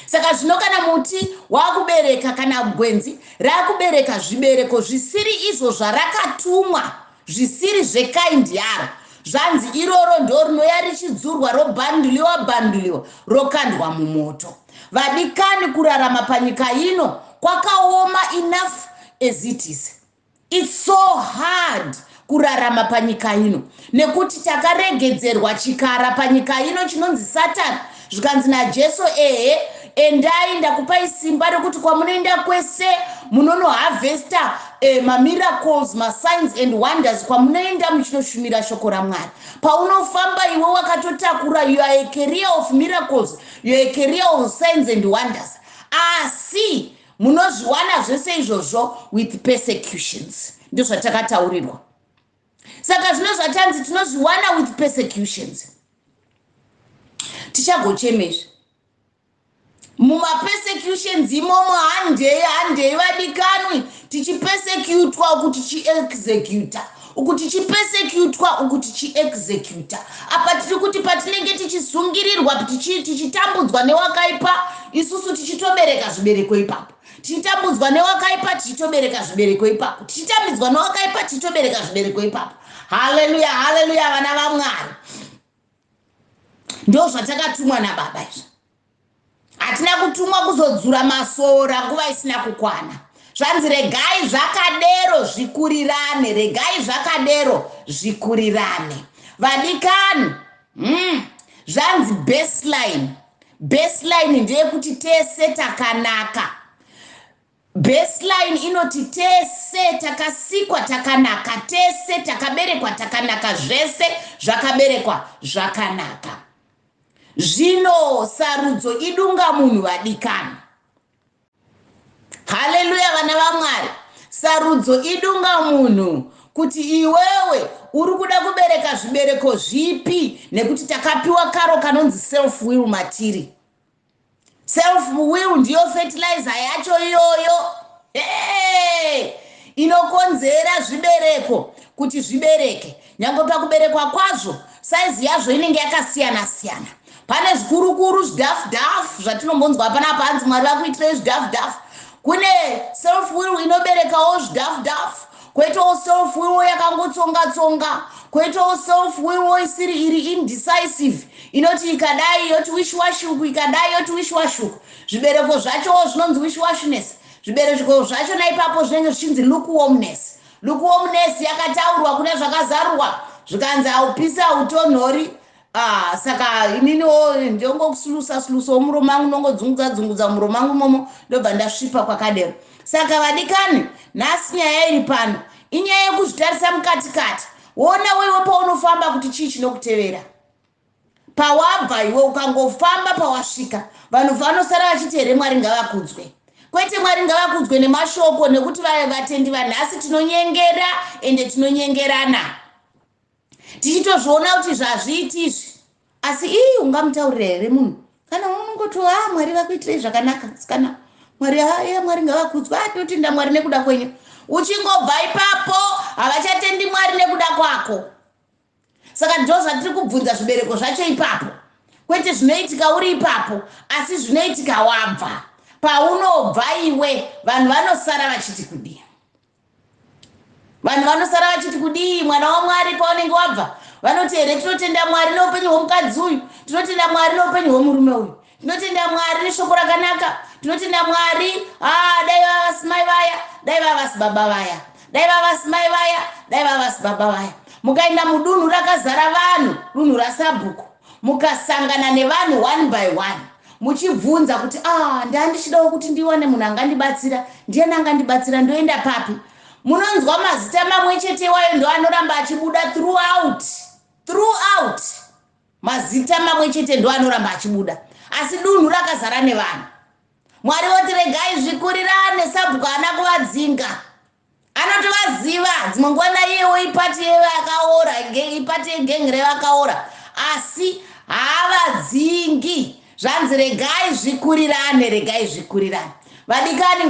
Saka zvino kana muti wakubereka, kana gwenzi rakubereka zvibereko zvisiri izvo zvarakatumwa, zvisiri zvekaindi yaro, zvanzi iroro ndo rinoya richidzurwa, robhanduliwa rokandwa mumoto. Vadikani, kurarama panyika ino kwakaoma enough as it is. It's so hard kurarama panyika ino, nekuti takaregedzerwa chikara panyika ino chinonzi Satani. Zvikanzi naJesu, endai ndakupai simba rekuti kwamunoenda kwese munonoharvesta mamiracles, masigns and wonders, kwamunoenda muchinoshumira shoko raMwari. Paunofamba iwe wakatotakura, you are a carrier of miracles, you are a carrier of signs and wonders. Asi munozviwana zvese izvozvo with persecutions. Ndizvo zvatakataurirwa. Saka zvino zvatanzi tinozviwana with persecutions. Tichagochemezve mumapersecutions imomo, handei vadikanwi, tichipersecutwa uku tichiexecuta, uku tichipersecutwa uku tichiexecuta. Apa tiri kuti patinenge tichizungirirwa, tichitambudzwa newakaipa, isusu tichitobereka zvibereko ipapo. Tichitambudzwa newakaipa, tichitobereka zvibereko ipapo. Tichitambudzwa newakaipa, tichitobereka zvibereko ipapo. Haleluya, haleluya vana vaMwari. Ndo zvatakatumwa naBaba izvi. Hatina kutumwa kuzodzura masora nguva isina kukwana. Zvanzi regai zvakadero zvikurirane, regai zvakadero zvikurirane. Vadikani, zvanzi baseline. Baseline ndeye kuti tese takanaka. Baseline inoti tese takasikwa takanaka, tese takaberekwa takanaka, zvese zvakaberekwa zvakanaka. Zvino sarudzo idunga munhu vadikani. Haleluya vana vaMwari. Sarudzo idunga munhu kuti iwewe uri kuda kubereka zvibereko zvipi, nekuti takapiwa karo kanonzi self will matiri. Self will ndiyo fertilizer yacho iyoyo. Inokonzera zvibereko kuti zvibereke. Nyange pakuberekwa kwazvo saizi yazvo inenge yakasiyana siyana. Pane zvikurukuru zvidhafu zvatinombonzwa panapa hanzi Mwari vakuitira zvidhafu. Kune self will inoberekawo zvidhafu. Kwoitawo self will yakangotsonga. Kwoitawo self will isiri iri indecisive, inoti ikadai yoti wishwashuku, ikadai yoti wishwashuku. Zvibereko zvacho zvinonzi wishwashness. Zvibereko zvacho naipapo zvinenge zvichinzi lukewarmness. Lukewarmness yakataurwa kuna zvakazarurwa, zvikanzi haupisi hautonhori. Saka ininiwo ndongokusulusa muromo wangu, nongodzungudza muromo wangu momo, ndobva ndasvipa kwakadero. Saka vadikani, nhasi nyaya iri pano inyaya yekuzvitarisa mukatikati. Wona wewe paunofamba kuti chii chinokutevera. Pawabva iwe ukangofamba pawasvika, vanhu vanosara vachiti here Mwari ngavakudzwe. Kwete Mwari ngavakudzwe nemashoko, nekuti vatendi vanhasi tinonyengera ende tinonyengerana. Tichitozviona kuti zvazviiti izvi, asi ungamutaurira here munhu? Kana unongoti Mwari vakuitire zvakanaka, kana Mwari ngavakudzwe, totenda Mwari nekuda kwenyu. Uchingobva ipapo havachatendi Mwari nekuda kwako. Saka ndo zvatiri kubvunza zvibereko zvacho ipapo. Kwete zvinoitika uri ipapo, asi zvinoitika wabva. Paunobva iwe, vanhu vanosara vachiti kudii? Vanhu vanosara vachiti kudii? Mwana waMwari paunenge wabva vanoti here tinotenda Mwari noupenyu hwomukadzi uyu, tinotenda Mwari noupenyu hwomurume uyu, tinotenda Mwari neshoko rakanaka, tinotenda Mwari dai vavasi mai vaya, dai vavasi baba vaya, dai vavasi mai vaya, dai vavasi baba vaya. Mukaenda mudunhu rakazara vanhu, dunhu rasabhuku, mukasangana nevanhu one by one, muchibvunza kuti ndandichidawo kuti ndiwane munhu angandibatsira, ndiani angandibatsira, ndoenda papi? Munonzwa mazita mamwe chete wayo ndo anoramba achibuda throughout. Mazita mamwe chete ndo anoramba achibuda, asi dunhu rakazara nevanhu. Mwari voti regai zvikurirane, sabhuku haana kuvadzinga, anotovaziva. Dzimwe nguva naiyewo ipati yevakaora, ipati yegengi revakaora, asi haavadzingi. Zvanzi regai zvikurirane, regai zvikurirane. Vadikani,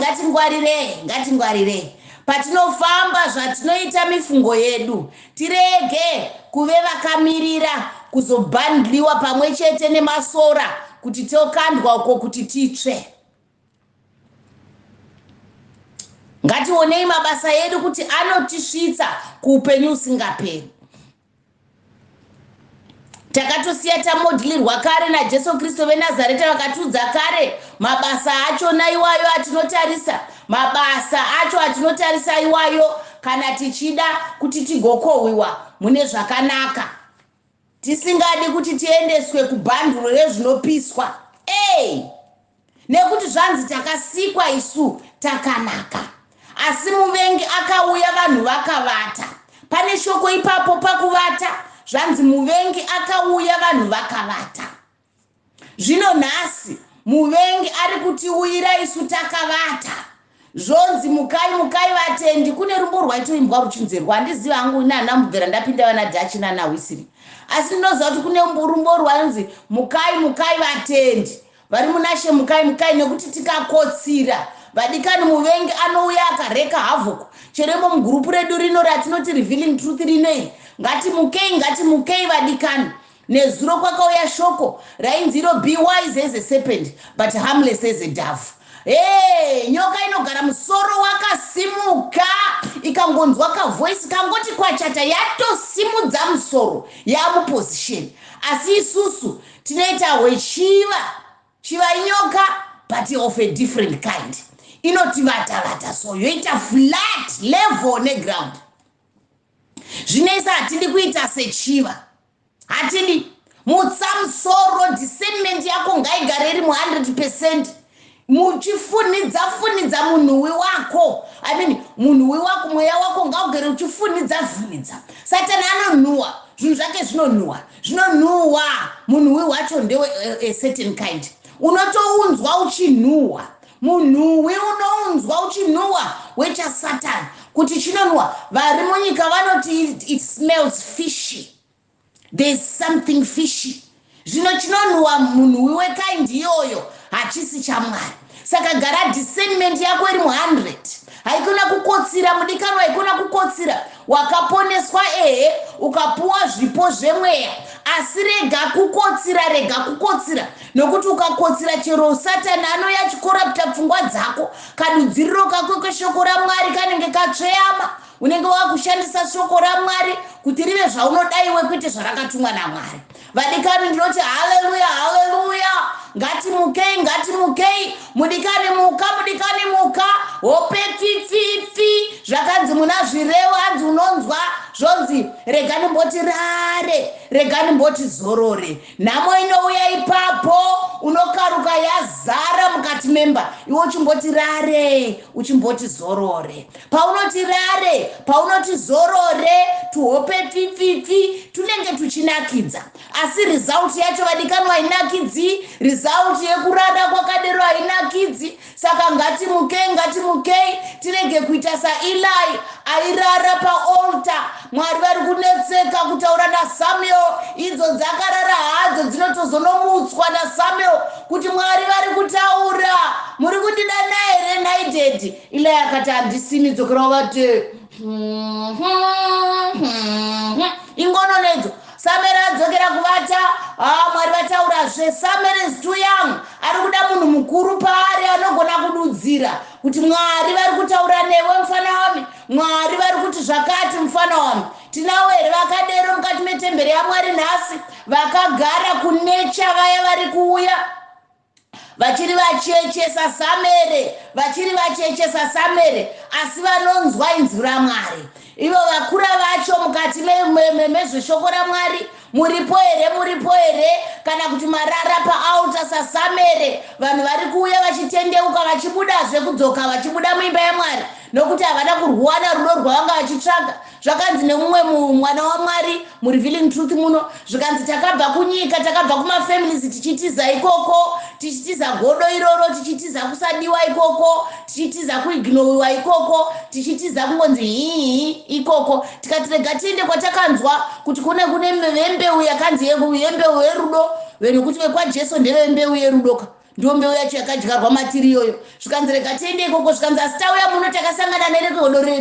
ngatingwarirei patinofamba, zvatinoita mifungo yedu, tirege kuve vakamirira kuzobhandliwa pamwe chete nemasora, kuti tokandwa uko kuti titsve. Ngationei mabasa edu kuti anotisvitsa kuupenyu usingaperi. Takatosiya tamodhilirwa kare naJesu Kristu veNazareta, vakatiudza kare mabasa achona iwayo atinotarisa, mabasa acho atinotarisa iwayo kana tichida kuti tigokohwiwa mune zvakanaka, tisingadi kuti tiendeswe kubhanduro rezvinopiswa. Nekuti zvanzi takasikwa isu takanaka, asi muvengi akauya vanhu vakavata. Pane shoko ipapo pakuvata, zvanzi muvengi akauya vanhu vakavata. Zvino nhasi muvengi ari kutiuyira isu takavata. Zvonzi mukai vatendi. Kune rumbo rwaitoimbwa ruchinzerwa, handiziva hangu nana mubvera ndapinda vana Dhachi nana Wisiri, asi ndinoziva kuti kune rumbo rwanzi mukai vatendi, vari munashe mukai nekuti tikakotsira. Vadikani, muvengi anouya akareka havhuku. Cheremo mugurupu redu rino ratinoti revealing truth rinei, ngatimukei vadikani. Nezuro kwakauya shoko rainziro, be wise as a serpent but harmless as a dove. Nyoka inogara musoro wakasimuka, ikangonzwa kavoisi kangoti kwachata, yatosimudza musoro, yamuposition. Asi isusu tinoita chiva inyoka but of a different kind. Inotivata so yoita flat level neground. Zvinoisa hatidi kuita sechiva, hatidi. Mutsamusoro, discernment yako ngaigare iri 100%. Muchifunidza munhuwi wako, munhuwi wako, mweya wako ngaugere uchifunidza. Satani anonhuwa, zvinhu zvake zvinonhuwa. Munhuwi wacho ndewe a certain kind. Unotounzwa uchinhuwa, munhuwi unounzwa uchinhuwa wechasatani kuti chinonhuwa. Vari munyika vanoti it smells fishy, there's something fishy. Zvino chinonhuwa munhuwi wekaindi iyoyo hachisi chamwari. Saka gara discernment yako iri 100. Haikona kukotsira mudikanwa, haikona kukotsira. Wakaponeswa ukapuwa zvipo zvemweya, asi rega kukotsira. Nokuti ukakotsira chero Satani anoya chikorapta pfungwa dzako. Kadudziriro kako keshoko raMwari kanenge katsveyama. Unenge wakushandisa shoko raMwari kuti rive zvaunodaiwe kuite zvarakatumwa naMwari. Vadikani, ndinoti haleluya. Ngatimukei. Mudikani muka. Hope fifi. Zvakanzi muna zvirevo hanzi unonzwa zvonzi regani mboti rare, regani mboti zorore. Nhamo inouya ipapo, unokaruka yazara mukati memba, iwe uchimboti rare, uchimboti zorore. Paunoti rare, paunoti zorore, tuhope fifi, tunenge tuchinakidza. Asi result yacho vadikani hainakidzi, result yekurada kwakadero hainakidzi. Saka ngatimukei, tirege kuita saEli airara paaltar. Mwari vari kunetseka kutaura naSamuel, idzo dzakarara hadzo dzinotozonomutswa naSamuel kuti Mwari vari kutaura, muri kundida naere naidedi. Eli akati handisini, dzokera vati ingono nedzo. Samuel adzokera kuvata, Mwari vataurazve, Samuel is too young. Ari kuda munhu mukuru paari anogona kududzira kuti Mwari vari kutaura newe mufana wami, Mwari vari kuti zvakati mufana wami. Tinavo here vakadero mukati metemberi yaMwari nhasi vakagara kunecha vaya vari kuuya vachiri vachechesa samere asi vanonzwa inzwi raMwari. Ivo vakura vacho mukati mezveshoko raMwari muripo here kana kuti marara paaltar sasamere vanhu vari kuuya vachitendeuka vachibudazve kudzoka vachibuda muimba yaMwari nokuti havana kurwana rudo rwavanga vachitsvaga. Zvakanzi nemumwe mwana waMwari muRevealing Truth muno zvikanzi takabva kunyika takabva kumafamilies tichitiza ikoko tichitiza godo iroro tichitiza kusadiwa ikoko tichitiza kuignowiwa ikoko tichitiza kungonzi hihi ikoko tikati rega tiende kwatakanzwa kuti kune mbeu yakanzi yembeu yerudo venokuti vekwaJesu ndevembeu yerudoka ndiyo mbeu yacho yakadyarwa matiri iyoyo. Zvikanzi rega tiende ikoko zvikanzi asi tauya muno takasangana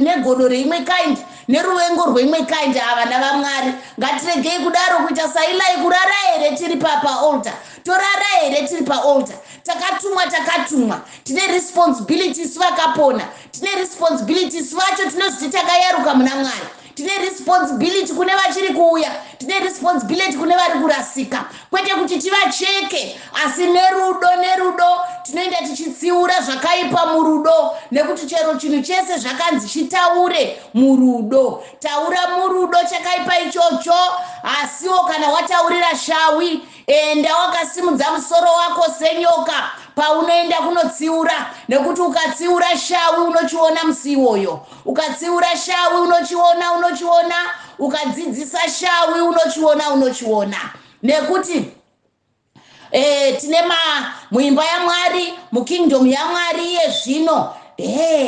negodo reimwe kind neruvengo rweimwe kind. Vana vaMwari ngatiregei kudaro kuita sailai kurara here tiri paaltar torara here tiri paaltar takatumwa tine responsibilities vakapona tine responsibilities vacho tinozviti takayaruka muna Mwari tine responsibility kune vachiri kuuya tine responsibility kune vari kurasika kwete kuti tivacheke asi nerudo tinoenda tichitsiura zvakaipa murudo nekuti chero chinhu chese zvakanzi chitaure murudo. Taura murudo chakaipa ichocho asiwo kana wataurira shawi enda wakasimudza musoro wako senyoka paunoenda kunotsiura nekuti ukatsiura shawi unochiona musi iwoyo ukatsiura shawi unochiona ukadzidzisa shawi unochiona nekuti tine muimba yaMwari mukingdom yaMwari iye zvino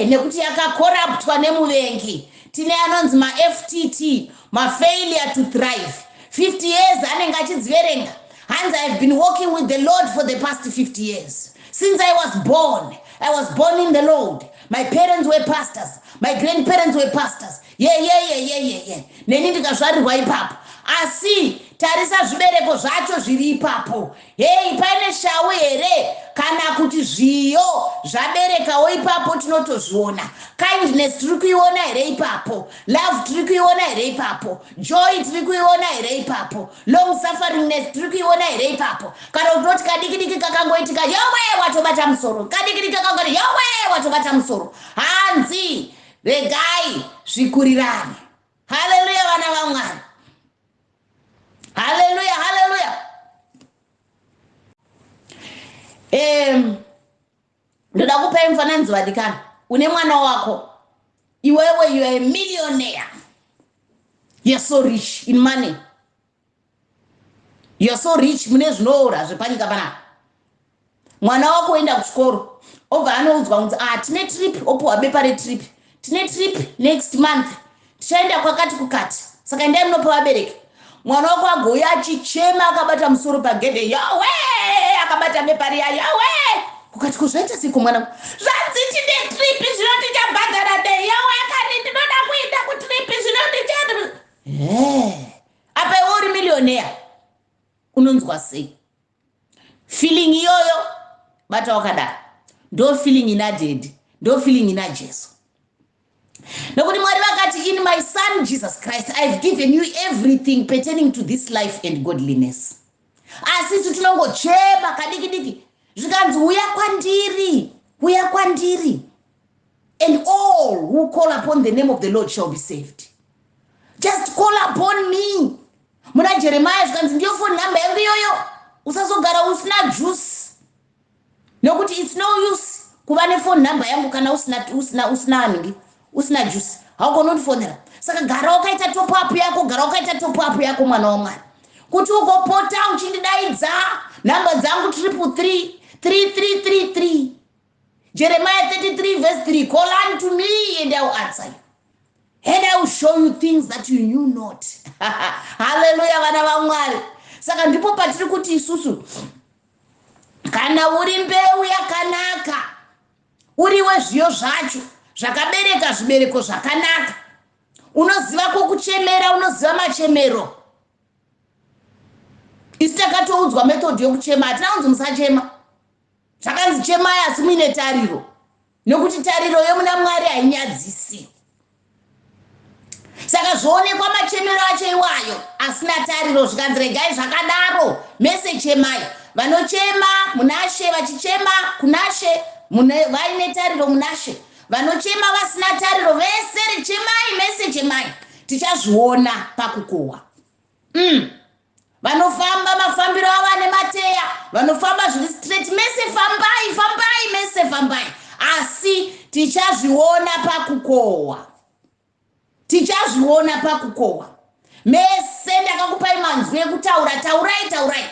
nekuti yakakoraptwa nemuvengi. Tine anonzi maFTT mafailure to thrive 50 years anenge achidziverenga. Hands I have been walking with the Lord for the past 50 years. Since I was born in the Lord. My parents were pastors. My grandparents were pastors. Neni ndikazvarirwa ipapo. Asi tarisa zvibereko zvacho zviri ipapo. Paine shawi here kana kuti zviyo zvaberekawo ipapo tinotozviona. Kindness tiri kuiona here ipapo. Love tiri kuiona here ipapo. Joy tiri kuiona here ipapo. Long sufferingness tiri kuiona here ipapo. Kana kutoti kadiki kakangoitika yowe watobata musoro. Kadiki kakangoti yowe watobata musoro. Hanzi Regai Zvikurirane. Hallelujah vana vaMwari. Hallelujah. Ndoda kupa mufananidzo vadikana. Une mwana wako. Iwewe you are a millionaire. You are so rich in money. You are so rich mune zvinoora zvepanyika panapa. Mwana wako oenda kuchikoro. Obva anoudzwa kunzi tine trip opuwa bepa retrip. Tine trip next month. Tichaenda kwakati kukati. Saka endai munopa vabereki. Mwana wako agouya achichema akabata musoro pagedhe yawe akabata bepa riya yawe kukati kuzvaita siko mwana zvanzi tine trip zvino tichabhadhara dei yawe akati ndinoda kuenda kutrip zvino tichati apa iwe uri millionaire unonzwa sei? Feeling iyoyo bata wakadaro ndo feeling ina dedi ndo feeling ina Jesu. Nokuti Mwari vakati in my son Jesus Christ I've given you everything pertaining to this life and godliness. Asi tinongochema kadiki zvikanzi uya kwandiri and all who call upon the name of the Lord shall be saved. Just call upon me. Muna Jeremiah zvikanzi ndiyo phone number yangu iyoyo usazogara usina juice nokuti it's no use kuva nephone number yangu kana usina juice haugoni kundifonera. Saka gara wakaita top up yako mwana waMwari kuti ugopota uchindidaidza namba dzangu 333 Jeremiah 33 verse 3 call unto me and I will answer you and I will show you things that you knew not. Hallelujah vana vaMwari. Saka ndipo patiri kuti isusu kana uri mbeu yakanaka uriwe zviyo zvacho zvakabereka zvibereko zvakanaka unoziva kokuchemera unoziva machemero. Isi takatoudzwa method yokuchema hatina kunzi musachema zvakanzi chemai asi muine tariro nokuti tariro yomuna Mwari hainyadzisi. Saka zvoonekwa machemero acho iwayo asina tariro, zvikanzi regai zvakadaro, meseji yemai. Vanochema munashe, vachichema kunashe vaine tariro munashe. Vanochema vasina tariro vese rechemai, meseji yemai. Tichazviona pakukohwa. Vanofamba mafambiro avo ane mateya, vanofamba zviri straight, mese fambai, fambai, mese fambai. Asi tichazviona pakukohwa. Tichazviona pakukohwa. Mese ndakakupai manzwi ekutaura, taurai, taurai.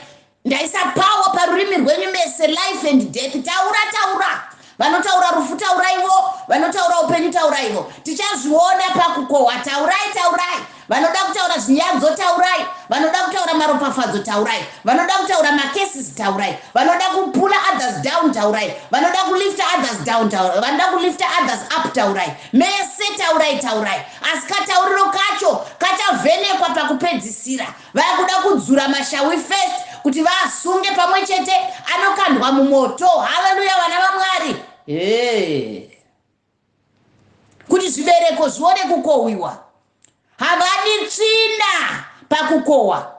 Ndaisa power parurimi rwenyu mese, life and death. Taura, taura. Vanotaura rufu tauraivo, vanotaura upenyu tauraivo. Tichazviona pakukohwa, taurai, taurai. Vanoda kutaura zvinyanzo taurai, vanoda kutaura maropafadzo taurai, vanoda kutaura macases taurai, vanoda kupula others down taurai, vanoda kulifta others down taurai, vanoda kulifta others up taurai. Mese taurai, taurai. Asi katauriro kacho kachavhenekwa pakupedzisira. Vakuda kudzura Mashawi first kuti vasunge pamwe chete, anokandwa mumoto. Haleluya vana vaMwari. Kuti zvibereko zvione kukohwiwa. Havadi tsvina pakukohwa.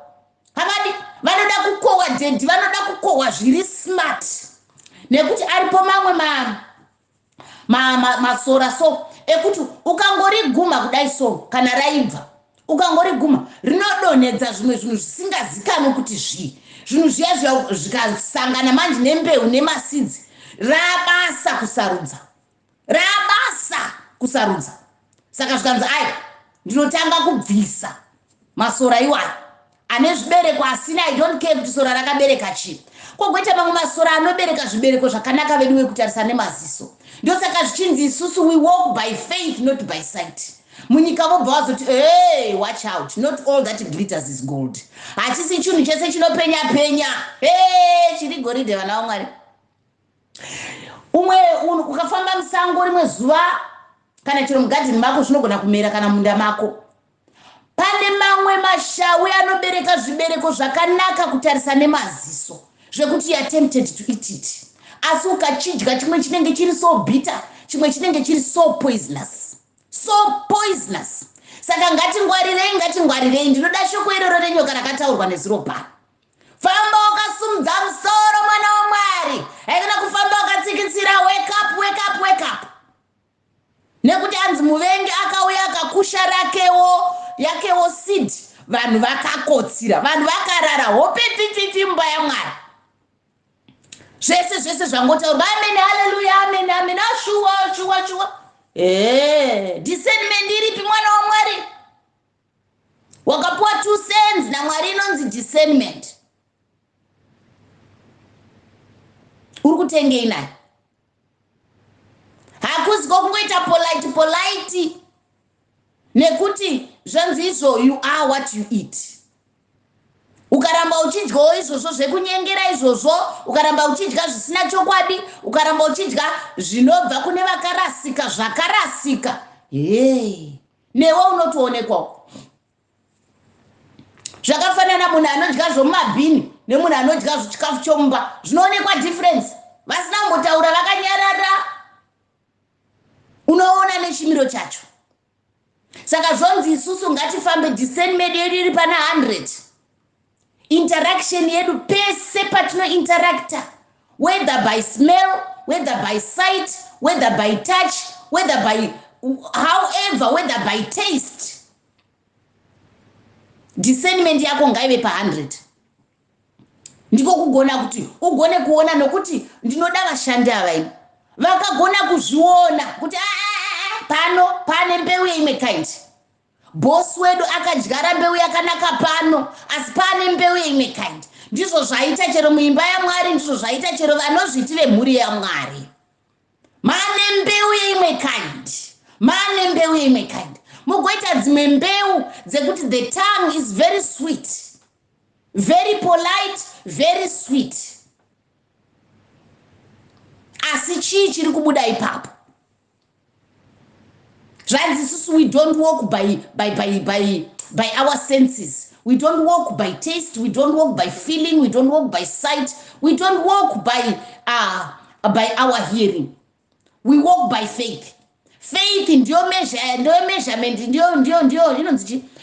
Havadi, vanoda kukohwa dendi, vanoda kukohwa zviri smart. Nekuti aripo mamwe masora so ekuti ukangoriguma kudai so kana raibva, ukangoriguma rinodonhedza zvimwe zvinhu zvisingazikanwi kuti zvinhu zviya zvikasangana manje nembeu nemasidzi, rabasa kusarudza, rabasa kusarudza. Saka zvikanzi ai ndinotanga kubvisa masora iwayo ane zvibereko asina. I don't care kuti sora rakabereka chii. Kogoita mamwe masora anobereka zvibereko zvakanaka vedu vekutarisa nemaziso. Ndio saka zvichinzi isusu we walk by faith not by sight. Munyika vobva vazoti hey, watch out, not all that glitters is gold. Hachisi chinhu chese chinopenya penya. Chiri goridhe vana vaMwari. Umwe ukafamba musango rimwe zuva kana chero mugadhini mako zvinogona kumera kana munda mako. Pane mamwe Mashawi anobereka zvibereko zvakanaka kutarisa nemaziso, zvekuti you are tempted to eat it. Asi ukachidya chimwe chinenge chiri so bitter, chimwe chinenge chiri so poisonous. So poisonous. Saka ngatingwarirei, ndinoda shoko iroro renyoka rakataurwa nezuro pano. Famba wakasumudza musoro mwana waMwari. Haikona kufamba wakatsikitsira, wake up, wake up, wake up. Nekuti anzi muvengi akauya akakusha yakewo seed, vanhu vakakotsira, vanhu vakarara, hope pipipi mumba yaMwari. Zvese zvangotaurwa, amen, haleluya, amen, amen, shuwa. Discernment iripi mwana waMwari? Wakapuwa 2 cents naMwari inonzi discernment. Uri kutengei naye? Hakuzi kungoita polite nekuti zvanzi izvo you are what you eat. Ukaramba uchidyawo izvozvo zvekunyengera izvozvo, ukaramba uchidya zvisina chokwadi, ukaramba uchidya zvinobva kune vakarasika zvakarasika, newe unotoonekwawo. Zvakafanana munhu anodya zvomumabhini nemunhu anodya chikafu chomumba, zvinoonekwa difference. Vasina kumbotaura vakanyarara, unoona nechimiro chacho. Saka zvonzi isusu ngatifambe discernment yedu iri pana 100. Interaction yedu pese patino interacta, whether by smell, whether by sight, whether by touch, whether by however, whether by taste. Discernment yako ngaive pa 100. Ndiko kugona kuti ugone kuona, nokuti ndinoda vashandi avaini vakagona kuzviona kuti pano pane mbeu yeimwe kind. Boss wedu akadyara mbeu yakanaka pano, asi pane mbeu yeimwe kind. Ndizvo zvaita chero muimba yaMwari, ndizvo zvaita chero vanozviti vemhuri yaMwari. Mane mbeu yeimwe kind, mane mbeu yeimwe kind. Mugoita dzimwe mbeu dzekuti the tongue is very sweet, very polite, very sweet. Asi chii chiri kubuda ipapo? Zvanzi isusu we don't walk by our senses. We don't walk by taste, we don't walk by feeling, we don't walk by sight, we don't walk by our hearing. We walk by faith. Faith ndiyo measurement,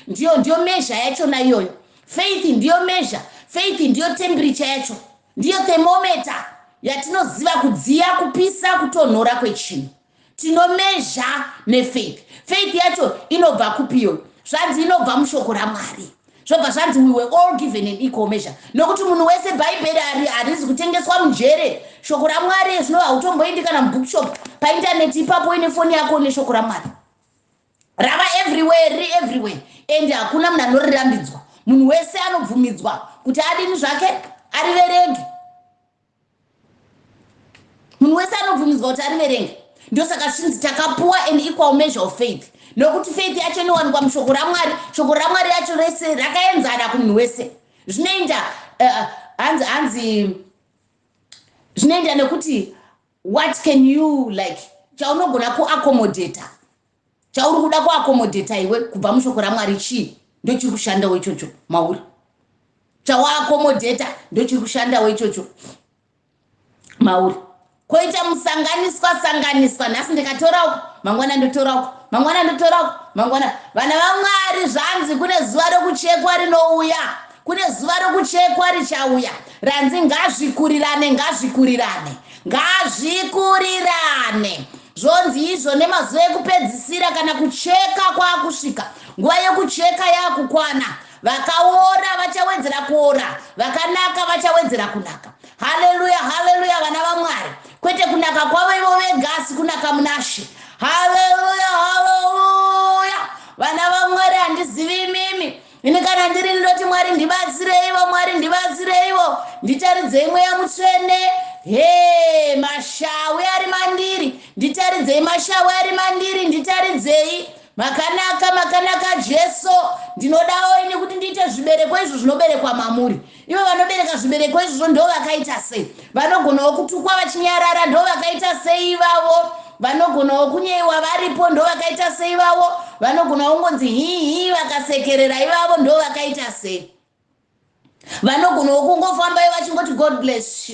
ndiyo measure yachona iyoyo. Faith ndiyo measure, faith ndiyo temperature yacho, ndiyo thermometer yatinoziva kudziya, kupisa, kutonhora kwechinhu. Tinomezha nefaith. Faith yacho inobva kupiyo, zvanzi inobva mushoko raMwari. Zvobva zvanzi we were all given an equal measure. Nokuti munhu wese bhaibheri harizi kutengeswa mujere. Shoko raMwari zvinova hautomboendi kana mubookshop painternet ipapo ine foni yako neshoko raMwari. Rava everywhere. And hakuna munhu anorirambidzwa. Munhu wese anobvumidzwa kuti adini zvake ariverenge. Munhu wese anobvumidzwa kuti ariverenge. Ndosaka zvinzi takapuwa an equal measure of faith. Nokuti faith yacho inowanikwa mushoko raMwari. Shoko raMwari yacho rese rakaenzana kumunhu wese. Zvinoenda hanzi zvinoenda nekuti what can you like, chaunogona kuaccommodate, chauri kuda kuaccommodate iwe kubva mushoko raMwari chii ndochiri kushanda wechocho mauri. Chawaaccommodate ndochiri kushanda wechocho mauri. Koita musanganiswa, nhasi ndikatora uko, mangwana ndotora uko, mangwana. Vana vaMwari zvanzi kune zuva rokuchekwa rinouya, kune zuva rokuchekwa richauya. Ranzi ngazvikurirane. Zvonzi izvo nemazuva ekupedzisira kana kucheka kwakusvika. Nguva yokucheka yakukwana. Vakaora vachawedzera kuora, vakanaka vachawedzera kunaka. Haleluya vana vaMwari. Kwete kunaka kwavo ivo vegasi, kunaka munashe. Haleluya. Vana vaMwari handizivi mimi. Ini kana ndiri ndoti Mwari ndibatsireivo, nditaridzei mweya mutsvene. Mashawi ari mandiri, nditaridzei mashawi ari mandiri, nditaridzei makanaka Jesu. Ndinodawo ini kuti ndiite zvibereko izvo zvinoberekwa mamuri. Ivo vanobereka zvibereko izvo ndo vakaita sei? Vanogonawo kutukwa vachinyarara ndo vakaita sei ivavo? Vanogonawo kunyeiwa varipo ndo vakaita sei ivavo? Vanogonawo ngonzi hihi vakasekerera ivavo ndo vakaita sei? Vanogonawo kungofamba vachingoti God bless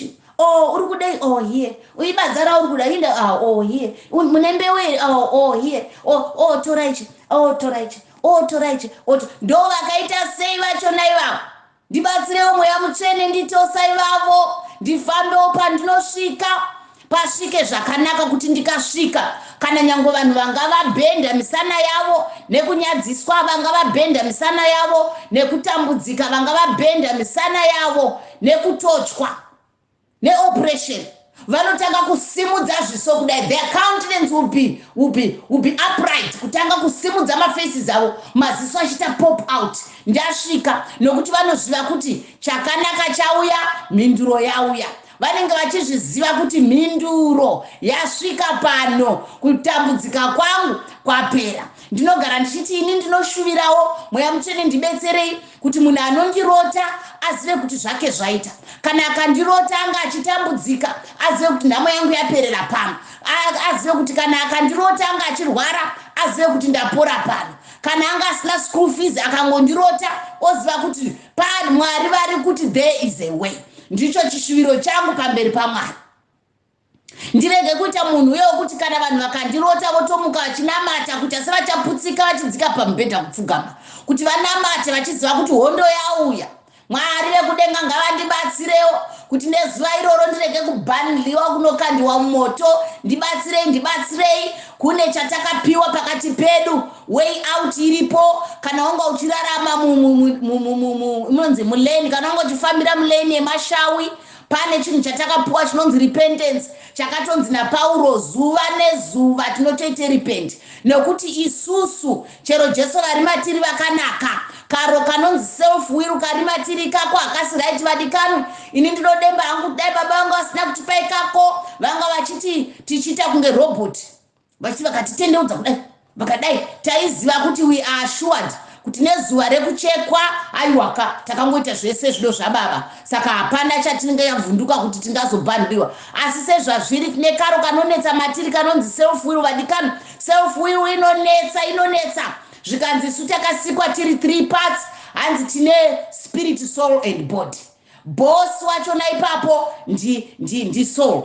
you. Oh, uri kudai, oh here. Uibadzara uri kudai, oh here. Mune mbeu here, oh here. Oh toraichi. Ndo vakaita sei vachona ivavo? Ndibatsirewo mweya mutsvene nditosa ivavo. Ndifambewo pandinosvika. Pasvike zvakanaka kuti ndikasvika. Kana nyange vanhu vangavabhenda misana yavo, nekunyadziswa vangavabhenda misana yavo, nekutambudzika vangavabhenda misana yavo, nekutochwa, neoperation. Vanotanga kusimudza zviso kudai. Their countenance will be upright. Kutanga kusimudza mafaces avo, maziso achita pop out. Ndasvika nokuti vanoziva kuti chakanaka chauya, mhinduro yauya. Vanenge vachizviziva kuti mhinduro yasvika pano, kutambudzika kwangu kwapera. Ndinogara ndichiti ini ndinoshuvirawo mweya mutsvene ndibetserei kuti munhu anondirota azive kuti zvake zvaita. Kana akandirota anga achitambudzika azive kuti nhamo yangu yaperera pano. Azive kuti kana akandirota anga achirwara azive kuti ndapora pano. Kana anga asina school fees akangondirota oziva kuti pano Mwari vari kuti there is a way. Ndicho chishuviro changu pamberi paMwari. Ndirege kuita munhu uyo kuti kana vanhu vakandirota votomuka vachinamata kuti asi vachaputsika vachidzika pamubhedha kupfugama. Kuti vanamate vachiziva kuti hondo yauya. Mwari vekudenga ngavandibatsirewo kuti nezuva iroro ndirege kubhaniliwa kunokandiwa mumoto. Ndibatsirei. Kune chatakapiwa pakati pedu. Way out iripo. Kana wanga uchirarama munonzi muleni, kana wanga uchifambira muleni yeMashawi, pane chinhu chatakapiwa chinonzi repentance. Chakatonzi naPauro, zuva nezuva tinotoite repent. Nekuti isusu chero Jesu vari matiri vakanaka. Karo kanonzi self will kari matiri kako akasi right vadikanu. Ini ndinodemba hangu dai baba vangu vasina kutipai kako. Vanga vachiti tichita kunge robot. Vachiti vakatitendeudza kudai. Vakadai taiziva kuti we are assured kuti nezuva rekuchekwa aiwaka takangoita zvese zvido zvababa. Saka hapana chatinenge yavhunduka kuti tingazobhandliwa. Asi sezvazviri nekaro kanonetsa matiri kanonzi self will vadikanu. Self will inonetsa. Zvikanzi isu takasikwa tiri 3 parts. Hanzi tine spirit, soul and body. bosi wachona ipapo ndi soul.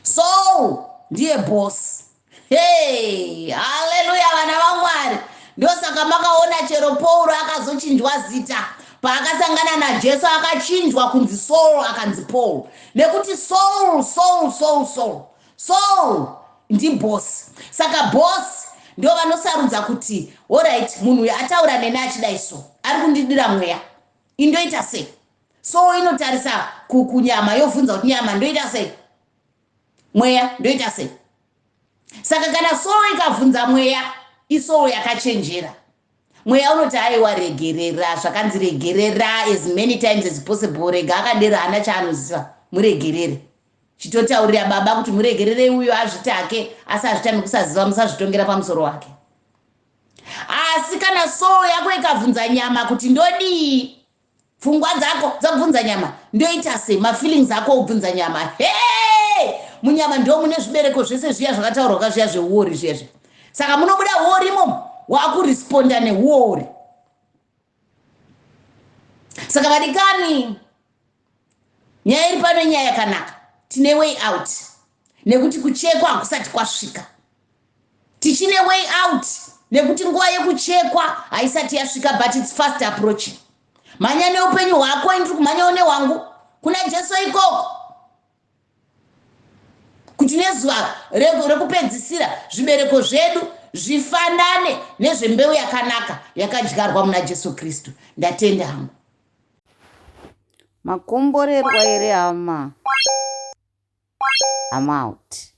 Soul ndiye bosi. Hey, haleluya vana vaMwari. Ndosaka makaona chero Pauro akazochinjwa zita paakasangana naJesu akachinjwa kunzi Saul akanzi Paul, nekuti Saul ndi bosi. Saka bosi ndio vanosarudza kuti alright, munhu uyu ataura nene achidai so ari kundidira mweya, indoita sei? So inotarisa kunyama yovhunza kuti nyama ndoita sei, mweya ndoita sei. Saka kana soul ikavhunza mweya, isoul yakachenjera. Mweya unoti aiwa regerera, zvakanzi regerera as many times as possible. Rega akadera hana chaanoziva, muregerere. Chitotaurira baba kuti muregerere uyo azvitake, asi azvitame kusaziva, musazvitongera pamusoro wake. Asi kana soul yako ikavhunza nyama kuti ndodii, pfungwa dzako dzakubvunza nyama ndoita sei, mafeelings ako obvunza nyama, hey, munyama ndio mune zvibereko zvese zviya zvakataurwa zviya zveuori zviyezve. Saka munobuda uori imomo wakuresponda neuori. Saka vadikani, nyaya iri pano nyaya yakanaka. Tine way out, nekuti kuchekwa hakusati kwasvika. Tichine way out nekuti nguva yekuchekwa haisati yasvika, but it's fast approaching. Manya neupenyu hwako, indiri kumhanyawo nehwangu kuna Jesu ikoko, kuti nezuva rekupedzisira zvibereko zvedu zvifanane nezvembeu yakanaka yakadyarwa muna Jesu Kristu. Ndatenda hangu. Makomborerwa ere hama? I'm out.